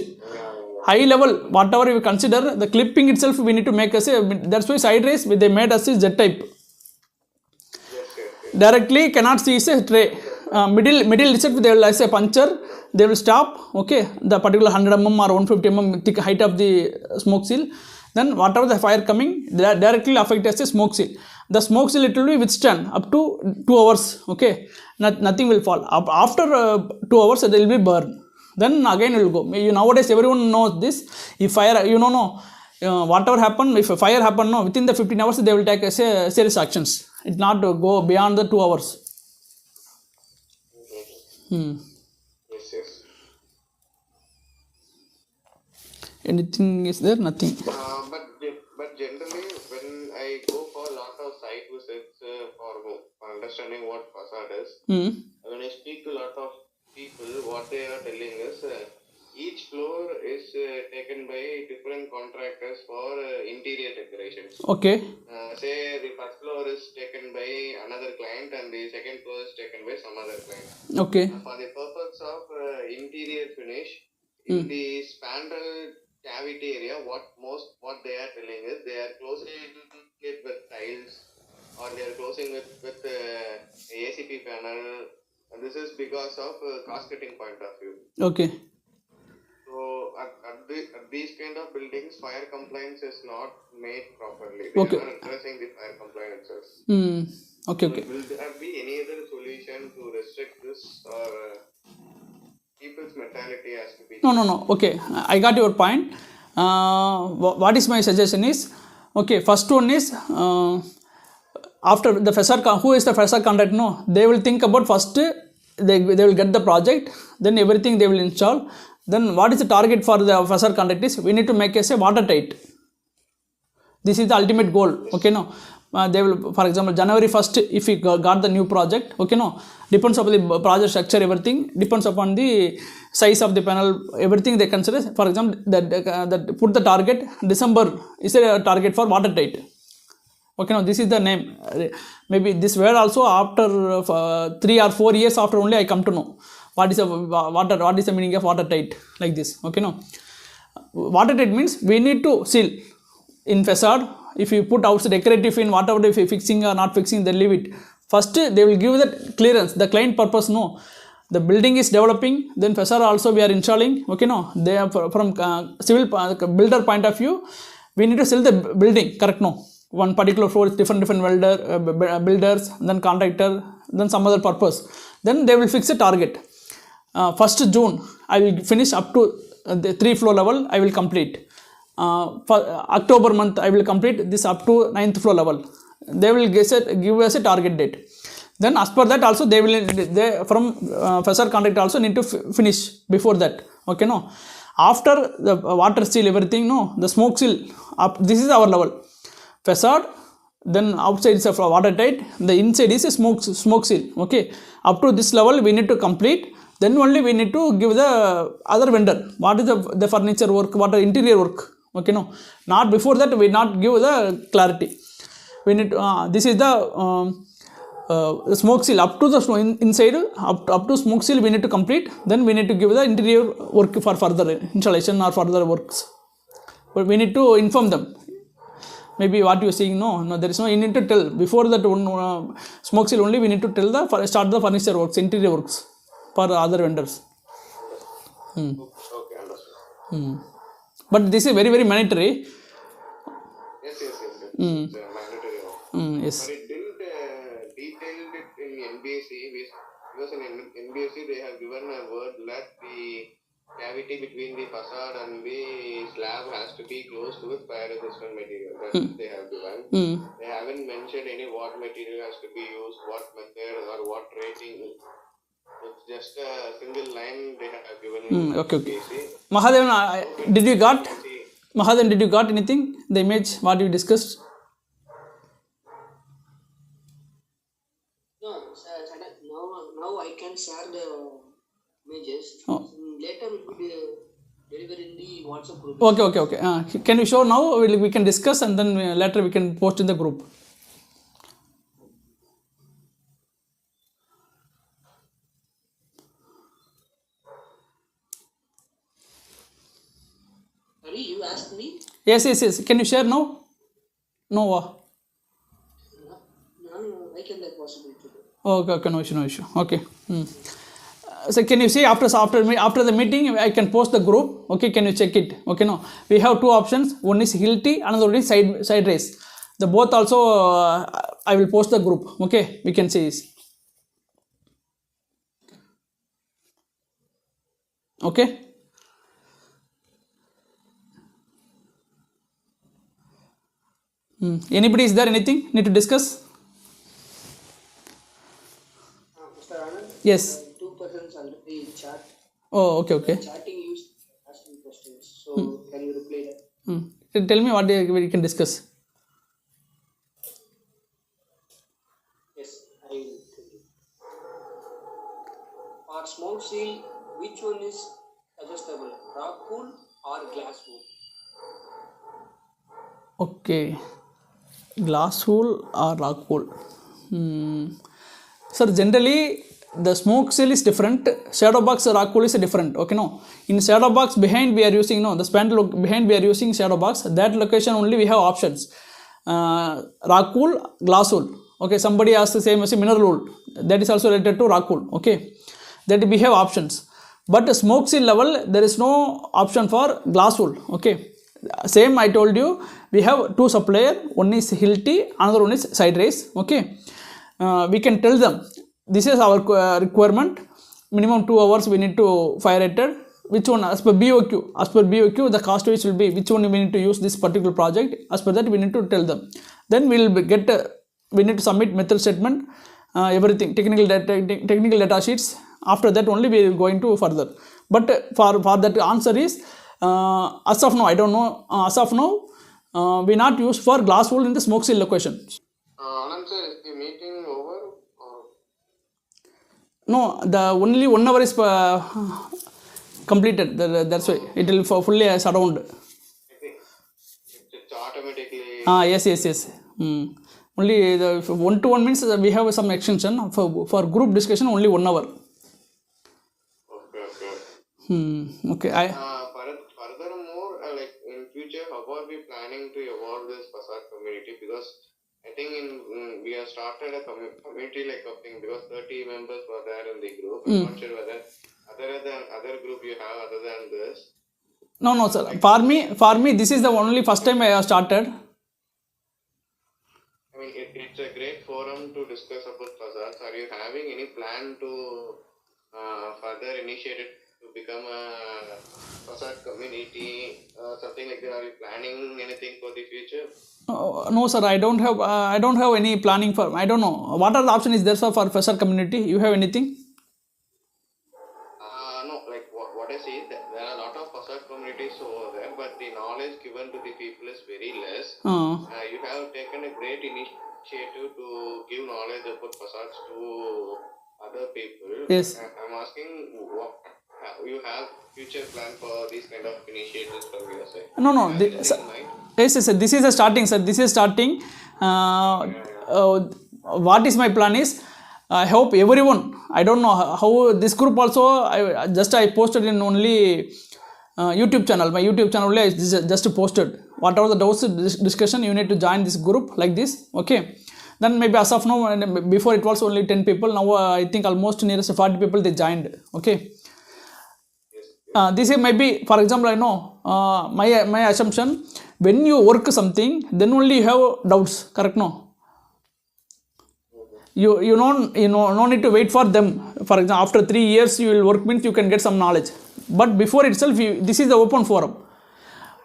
High level whatever you consider, the clipping itself we need to make as a, that's why side raise they made as a jet type. Directly cannot see is a tray. Middle itself they will as a puncture, they will stop, okay, the particular 100 mm or 150 mm thick height of the smoke seal. Then whatever the fire coming, they directly affect as a smoke seal. The smoke seal it will be withstand up to 2 hours. Okay, nothing will fall. After 2 hours it will be burned. Then again it will go. Nowadays everyone knows this. If fire, whatever happen, if a fire happen, no, within the 15 hours they will take as a serious actions. It not go beyond the 2 hours. Yes. Anything is there? Nothing. But generally, when I go for a lot of site visits for understanding what facade is, when I speak to a lot of people, what they are telling is each floor is taken by different contractors for interior decorations. Okay. Say the first floor is taken by another client and the second floor is taken by some other client. Okay. For the purpose of interior finish, in the spandrel cavity area, what they are telling is they are closing it with tiles, or they are closing it with ACP panel, and this is because of cost cutting point of view. Okay. So at these kind of buildings, fire compliance is not made properly. They are not addressing the fire compliance itself. Okay. Will there be any other solution to restrict this, or people's mentality has to be? No. Okay, I got your point. What is my suggestion is, okay, first one is after the facade, who is the facade contractor? No, they will think about first. They will get the project, then everything they will install. Then what is the target for the facade contract is we need to make a watertight. This is the ultimate goal. Okay, no. They will, for example, January 1st, if we got the new project, okay, no, depends upon the project structure, everything, depends upon the size of the panel, everything they consider. For example, that put the target, December is a target for watertight. Okay, no, this is the name. Maybe this word also after 3 or 4 years after only I come to know what is the meaning of watertight, like this. Okay, no, watertight means we need to seal in facade. If you put outside decorative in whatever, if you fixing or not fixing, they leave it. First they will give the clearance, the client purpose, no, the building is developing, then facade also we are installing. Okay, no, they are from civil builder point of view, we need to sell the building, correct? No, one particular floor is different builders, then contractor, then some other purpose, then they will fix a target. 1st June I will finish up to the 3 floor level, I will complete. For October month I will complete this up to 9th floor level. They will give us a target date. Then as per that also they from facade contract also need to finish before that. Okay, no, after the water seal everything, no, the smoke seal up, this is our level facade, then outside is a watertight, the inside is a smoke seal. Okay, up to this level we need to complete, then only we need to give the other vendor what is the furniture work, what are interior work. Okay, no, not before that we not give the clarity. We need this is the smoke seal up to the inside, up to smoke seal we need to complete, then we need to give the interior work for further installation or further works. But we need to inform them, maybe what you are saying, no, there is no, you need to tell before that one smoke seal only we need to tell start the furniture works, interior works for other vendors. Okay, understood. But this is very very mandatory. Yes. It's mandatory. Yes. But it didn't detailed it in NBC, because in NBC they have given a word that the cavity between the facade and the slab has to be close to with fire resistant material. That they have given. They haven't mentioned any what material has to be used, what method or what rating. It's just a single line they have given in Okay. NBC. Mahadevan, did you got anything, the image what you discussed? No, sir, now I can share the images. Later it will be delivered in the WhatsApp group. Okay. Can you show now? We can discuss and then later we can post in the group. Sorry, you asked me? Yes. Can you share now? No. No, I can that possible to do. Okay, no issue. Okay. So can you see after the meeting I can post the group? Okay, can you check it? Okay, no, we have 2 options. One is hilty, another one is side raise. The both also I will post the group. Okay, we can see this. Okay. Anybody is there? Anything need to discuss? Mr. Anand? Yes. 2 persons already in chat. Oh, okay. Chatting used asking questions. So can you reply that? Tell me what we can discuss. Yes, I will tell you. For smoke seal, which one is adjustable? Rock wool or glass wool? Okay, glass wool or rock wool. Sir, generally the smoke seal is different, shadow box rock wool is different. Okay, no, in shadow box behind we are using, no, the spandrel behind we are using shadow box, that location only we have options, rock wool, glass wool. Okay, somebody asked the same as mineral wool, that is also related to rock wool. Okay, that we have options, but smoke seal level there is no option for glass wool. Okay, same I told you, we have 2 supplier, one is hilty, another one is side raise. Okay, we can tell them this is our requirement, minimum 2 hours we need to fire rated, which one as per BOQ, the cost which will be which one we need to use this particular project, as per that we need to tell them. Then we will get we need to submit method statement, everything, technical data sheets. After that only we are going to further. But for that answer is as of now I don't know, as of now we not use for glass wool in the smoke seal location. Anand sir, is the meeting over? Or? No, the only 1 hour is completed. That's why it will fully surround. I think it's automatically. Yes. Only the 1-to-1 means we have some extension for group discussion only 1 hour. Okay, okay. Okay. Furthermore, like in future, how are we planning to evolve this facade community? Because I think we have started a community like a thing because 30 members were there in the group. I'm not sure whether other group you have other than this. No, sir. For me, this is the only first time I have started. I mean, it's a great forum to discuss about facades. Are you having any plan to further initiate it to become a facade community, something like that? Are you planning anything for the future? No, sir. I don't have any planning for. I don't know what are the options is there, sir, for facade community. You have anything? No, like what I see, there are a lot of facade communities over there, but the knowledge given to the people is very less. You have taken a great initiative to give knowledge about facades to other people. Yes. I'm asking what you have future plan for these kind of initiatives from your side. No. Anything in mind? Yes, sir. This is a starting, sir. This is starting. What is my plan is, I hope everyone, I don't know how this group also, I posted in only YouTube channel. My YouTube channel only I just posted. Whatever the doubts discussion, you need to join this group like this. Okay. Then maybe as of now, before it was only 10 people. Now I think almost nearest 40 people they joined. Okay. This is maybe, for example, I know my assumption, when you work something, then only you have doubts. Correct? No. You no need to wait for them. For example, after 3 years you will work means you can get some knowledge. But before itself, this is the open forum.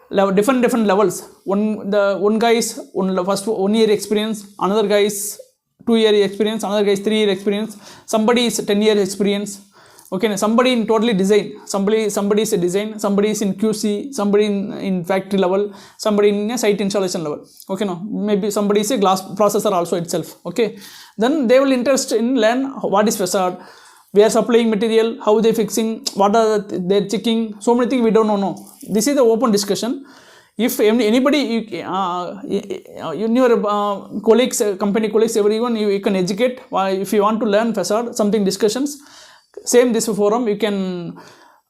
Different levels. One guy is first 1 year experience, another guy is 2 year experience, another guy is 3 year experience, somebody is 10 year experience. Okay, somebody in totally design, somebody is a design, somebody is in QC, somebody in factory level, somebody in a site installation level. Okay, no, maybe somebody is a glass processor also itself. Okay, then they will interest in learn what is facade, we are supplying material, how they fixing, what are they checking, so many things we don't know. This is the open discussion. If anybody, your colleagues, company colleagues, everyone, you can educate. If you want to learn facade, something discussions, same this forum, you can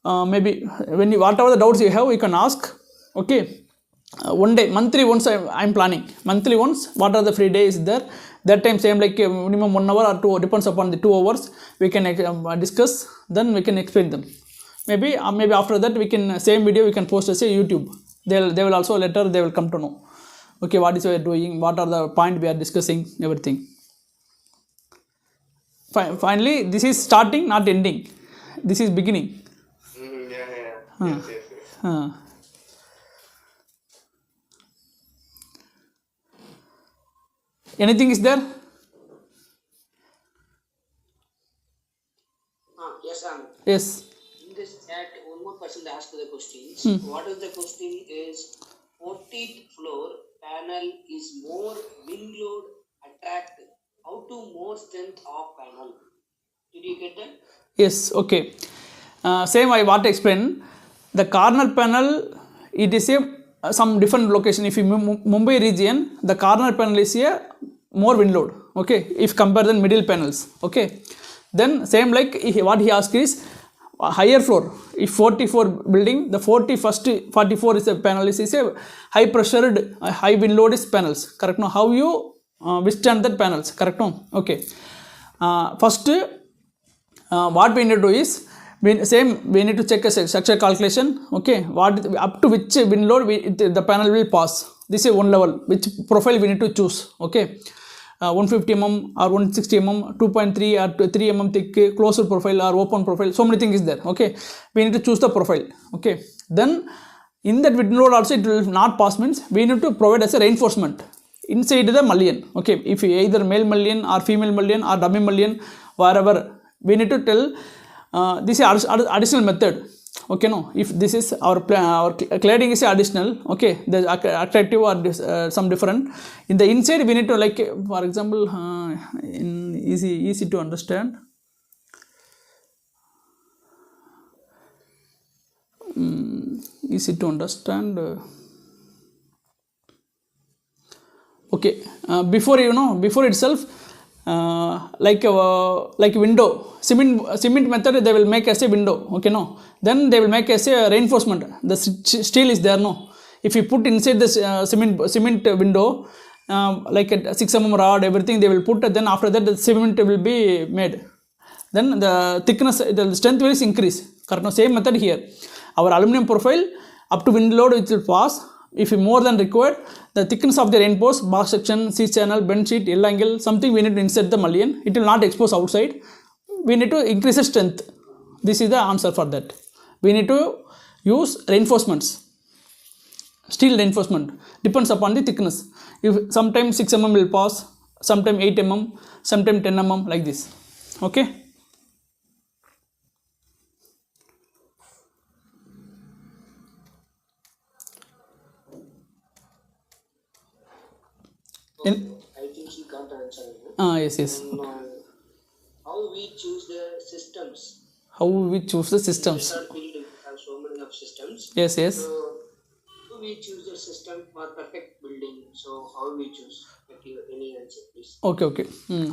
maybe when you, whatever the doubts you have, you can ask. Okay, one day, monthly once I'm planning, monthly once, what are the free days there, that time same like minimum 1 hour or 2, depends upon the 2 hours, we can discuss, then we can explain them. Maybe after that we can, same video we can post as a YouTube. They will also later they will come to know. Okay, what is we are doing, what are the point we are discussing, everything. Finally, this is starting, not ending. This is beginning. Yes. Anything is there? Yes, Anand. Yes. In this chat, one more person asked the questions. What is the question is, 14th floor panel is more wind load attractive. How to more strength of panel? Did you get that? Yes, okay. Same I want to explain. The corner panel, it is a some different location. If you Mumbai region, the corner panel is a more wind load. Okay, if compare than middle panels. Okay, then same like what he asked is higher floor. If 44 building, the 44 is a panel is a high pressured, high wind load is panels. Correct? No, how you withstand that panels? Correct? No, okay. First, what we need to do is we need to check a structure calculation. Okay, what up to which wind load the panel will pass. This is one level, which profile we need to choose. Okay, 150 mm or 160 mm, 2.3 or 3 mm thick, closed profile or open profile. So many things is there. Okay, we need to choose the profile. Okay, then in that wind load also it will not pass means we need to provide as a reinforcement inside the mullion. Okay, if either male mullion or female mullion or dummy mullion, wherever, we need to tell this is additional method. Okay, no, if this is our cladding is additional. Okay, the attractive or some different. In the inside we need to, like for example, in easy to understand. Easy to understand. Okay, before itself, like window, cement method they will make as a window, okay, no, then they will make as a reinforcement, the steel is there, no, if you put inside this cement window, like a 6 mm rod, everything they will put, then after that the cement will be made, then the thickness, the strength will increase, correct, no, same method here, our aluminum profile up to wind load it will pass, if more than required, the thickness of the reinforced box section, C channel, bend sheet, L angle, something we need to insert the mullion, it will not expose outside, we need to increase the strength, this is the answer for that, we need to use reinforcements, steel reinforcement, depends upon the thickness, if sometimes 6 mm will pass, sometimes 8 mm, sometimes 10 mm, like this, okay. I think she got the answer. Yes. How we choose the systems? How we choose the systems? Facade field have so many of systems. Yes. So how we choose the system for perfect building? So how we choose? Any answer, please? Okay.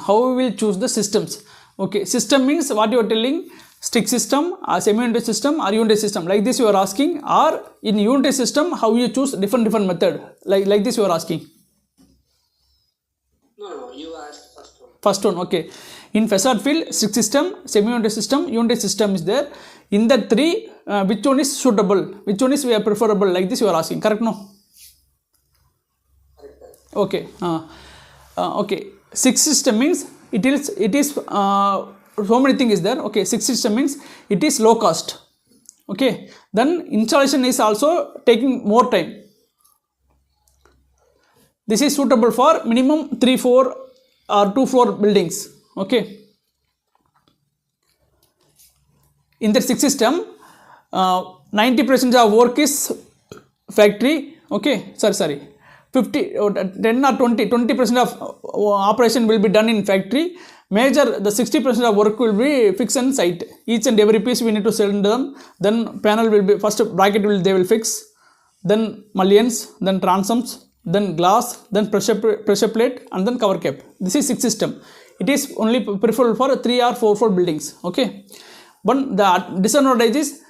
How we will choose the systems? Okay, system means what you are telling, stick system, or semi-unit system, or unit system, like this you are asking, or in unit system how you choose different method, like this you are asking. No, you asked first one. First one, okay. In facade field, stick system, semi-unit system, unit system is there. In that three, which one is suitable? Which one is preferable? Like this you are asking, correct, no? Correct. Okay. Okay. Six system means it is so many things is there. Okay. Six system means it is low cost. Okay. Then installation is also taking more time. This is suitable for minimum 3, 4 or 2 floor buildings, okay. In the six system, 90% of work is factory, okay, sorry, 50, 10 or 20% of operation will be done in factory, major the 60% of work will be fixed on site, each and every piece we need to send them, then panel will be, first bracket they will fix, then mullions, then transoms, then glass, then pressure plate, and then cover cap. This is six system. It is only preferable for 3 or 4 floor buildings, okay. But the disadvantage is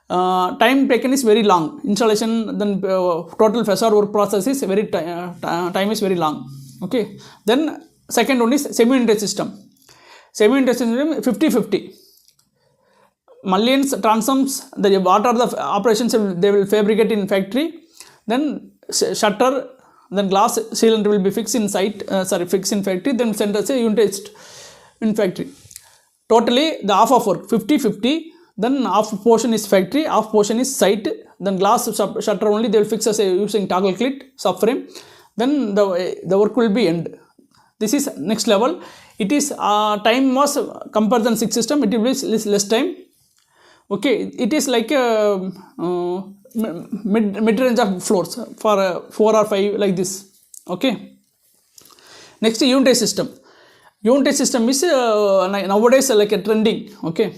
time taken is very long, installation, then total facade work process is very time is very long, okay. Then second one is semi-unit system. Semi-unit system 50-50. Mullions, transoms, what are the operations they will fabricate in factory, then shutter, then glass sealant will be fixed in site, fixed in factory, then send as a unit in factory. Totally the half of work 50-50, then half portion is factory, half portion is site, then glass shutter only they will fix as a using toggle clit subframe, then the work will be end. This is next level. It is time was comparison six system, it will be less time, okay. It is like a mid range of floors for 4 or 5 like this, okay. Next unit system. Unit system is nowadays like a trending, okay.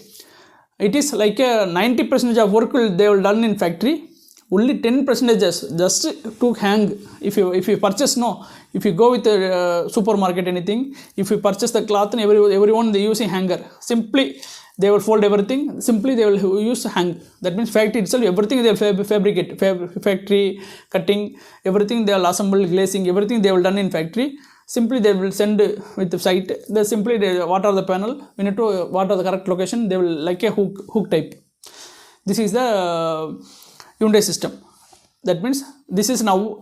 It is like a 90% of work they will done in factory, only 10% just to hang. If you purchase, no, if you go with a supermarket anything, if you purchase the cloth and everyone they use a hanger, simply they will fold everything, simply they will use hang. That means factory itself everything they will fabricate, factory cutting, everything they will assemble, glazing, everything they will done in factory. Simply they will send with the site, they simply what are the panel, we need to what are the correct location, they will like a hook type. This is the unit system. That means this is now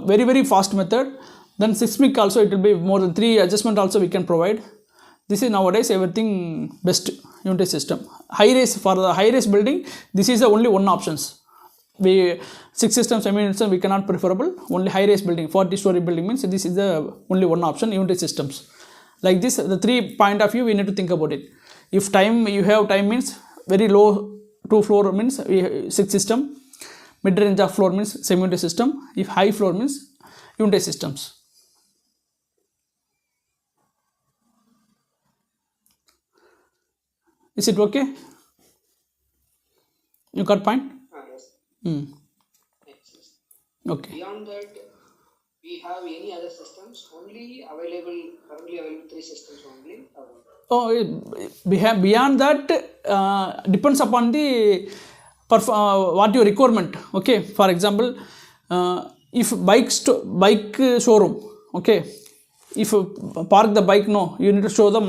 very fast method. Then seismic also it will be more than 3 adjustment also we can provide. This is nowadays everything best unit system. High rise, for the high rise building, this is the only one options. We six systems, semi-unit system we cannot preferable. Only high rise building, 40-story building means this is the only one option, unit systems. Like this, the 3 point of view we need to think about it. If time you have time means very low 2 floor means six system, mid range of floor means semi-unit system. If high floor means unit systems. Is it okay? You got point? Yes. Okay. Beyond that, we have any other systems? Only currently available 3 systems only. Oh, beyond that, depends upon the what your requirement. Okay, for example, if bike showroom, okay, if park the bike, no, you need to show the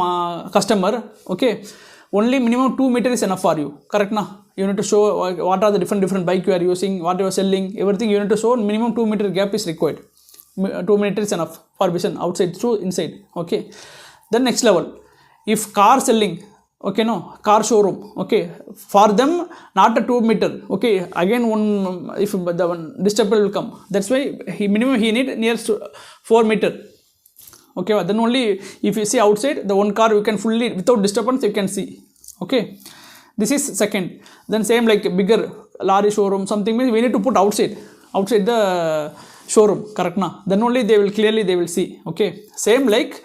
customer, okay, only minimum 2 meter is enough for you, correct na? You need to show what are the different bike you are using, what you are selling, everything you need to show. Minimum 2 meter gap is required. 2 meters is enough for vision, outside to inside. Okay, then next level, if car selling, okay, no, car showroom, okay, for them not a 2 meter, okay, again one, if the one disturber will come, that's why minimum he need near 4 meter. Okay, then only if you see outside the one car you can fully without disturbance you can see. Okay, this is second. Then same like bigger lorry showroom something means we need to put outside the showroom, correct na? Then only they will see. Okay, same like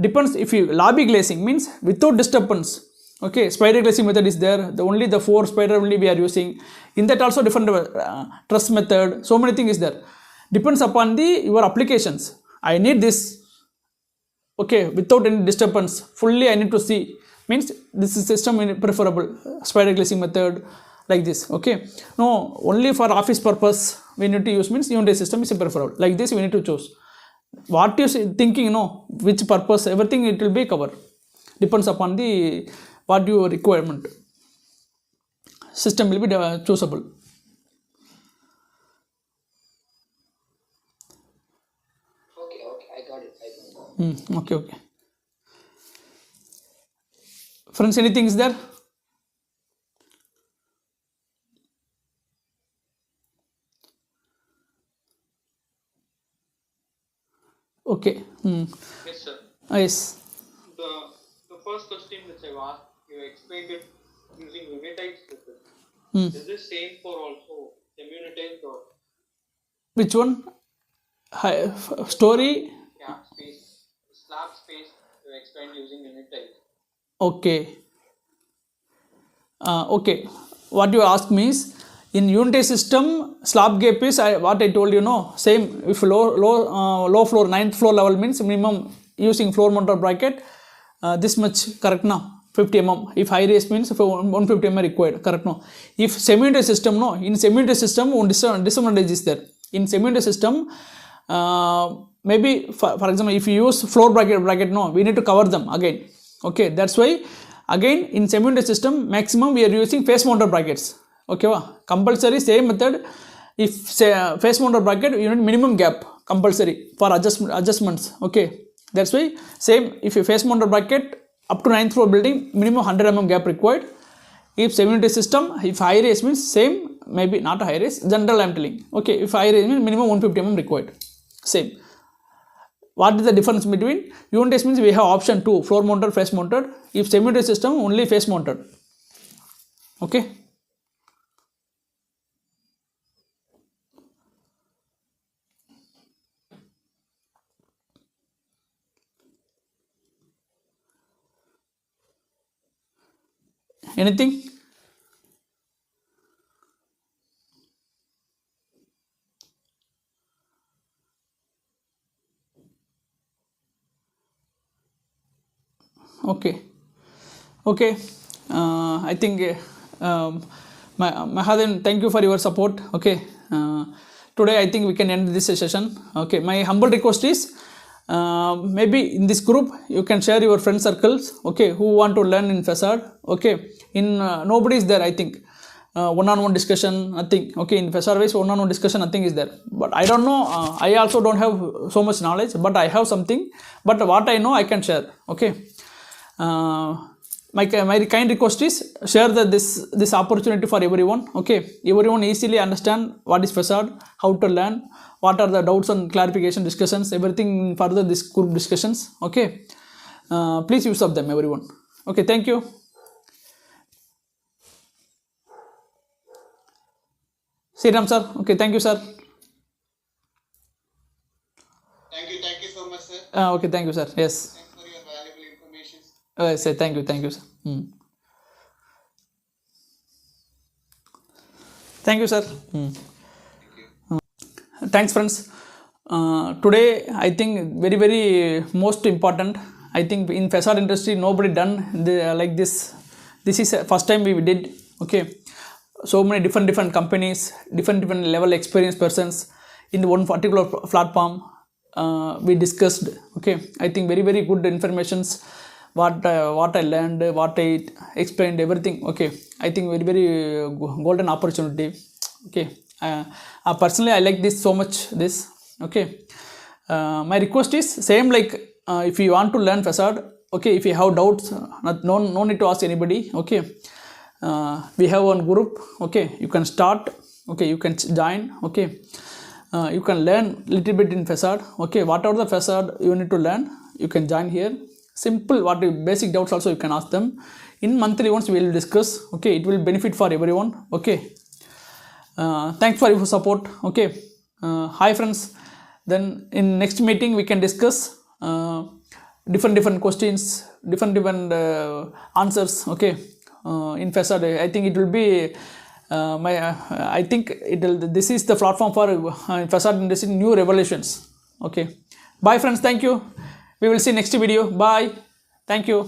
depends, if you lobby glazing means without disturbance. Okay, spider glazing method is there, only the 4 spider only we are using. In that also different truss method, so many things is there. Depends upon your applications. I need this, okay, without any disturbance fully I need to see, means this is system preferable, spider glazing method, like this. Okay, no, only for office purpose we need to use, means unit system is preferable, like this we need to choose. What you thinking, no, which purpose, everything it will be covered, depends upon the what your requirement, system will be choosable. Okay, I got it. Okay. Friends, anything is there? Okay. Yes, sir. Yes. The first question which I've asked, you explained it using unitized method. Is this same for also semi-unitized or Which one? Story. gap space, slab space you explained using unitized? Okay. Okay. What you ask me is, in unitary system slab gap is what I told you, no, same. If low floor 9th floor level means minimum using floor mounted bracket this much, correct now, 50 mm. If high rise means 150 mm required, correct no? If semi-unitary system, no, in semi-unitary system one disadvantage is there. In semi-unitary system maybe for example if you use floor bracket, no, we need to cover them again. Okay, that's why again in semi-unitary system maximum we are using face mounted brackets. Okay, compulsory same method. If say face mounted bracket you need minimum gap compulsory for adjustments. Okay, that's why same, if you face mounted bracket up to 9th floor building minimum 100 mm gap required. If semi-unitary system, if high rise means same, maybe not a high rise, general I am telling. Okay, if high rise means minimum 150 mm required, same. What is the difference between unitary means we have option 2, floor mounted, face mounted. If semi-unitary system only face mounted. Okay. Anything? Okay. I think Mahadev, thank you for your support. Okay, today I think we can end this session. Okay, my humble request is maybe in this group you can share your friend circles, okay, who want to learn in Facade. Okay, in nobody is there, I think. One-on-one discussion, nothing. Okay, in Facade wise one-on-one discussion, nothing is there. But I don't know, I also don't have so much knowledge, but I have something. But what I know I can share. Okay. My kind request is share this opportunity for everyone. Okay, everyone easily understand what is Facade, how to learn, what are the doubts and clarification discussions, everything further this group discussions. Okay, please use of them everyone. Okay, thank you. Sriram sir, okay, thank you sir. Thank you so much, sir. Okay, thank you sir. Yes. Thanks for your valuable information. Say thank you sir. Thank you sir. Thanks friends. Today I think very most important. I think in facade industry nobody done like this. This is first time we did. Okay, so many different companies, different level experienced persons in the one particular platform we discussed. Okay, I think very good informations, what I learned, what I explained, everything. Okay, I think very golden opportunity. Okay, personally I like this so much, this. Okay, my request is same like if you want to learn facade, okay, if you have doubts, no need to ask anybody. Okay, we have one group. Okay, you can start. Okay, you can join. Okay, you can learn little bit in facade. Okay, whatever the facade you need to learn, you can join here. Simple, what basic doubts also you can ask them. In monthly once we will discuss. Okay, it will benefit for everyone. Okay, thanks for your support. Okay, hi friends. Then in next meeting we can discuss different questions, different answers. Okay, in facade I think it will be I think it will, this is the platform for facade industry new revelations. Okay, bye friends, thank you. We will see next video. Bye, thank you.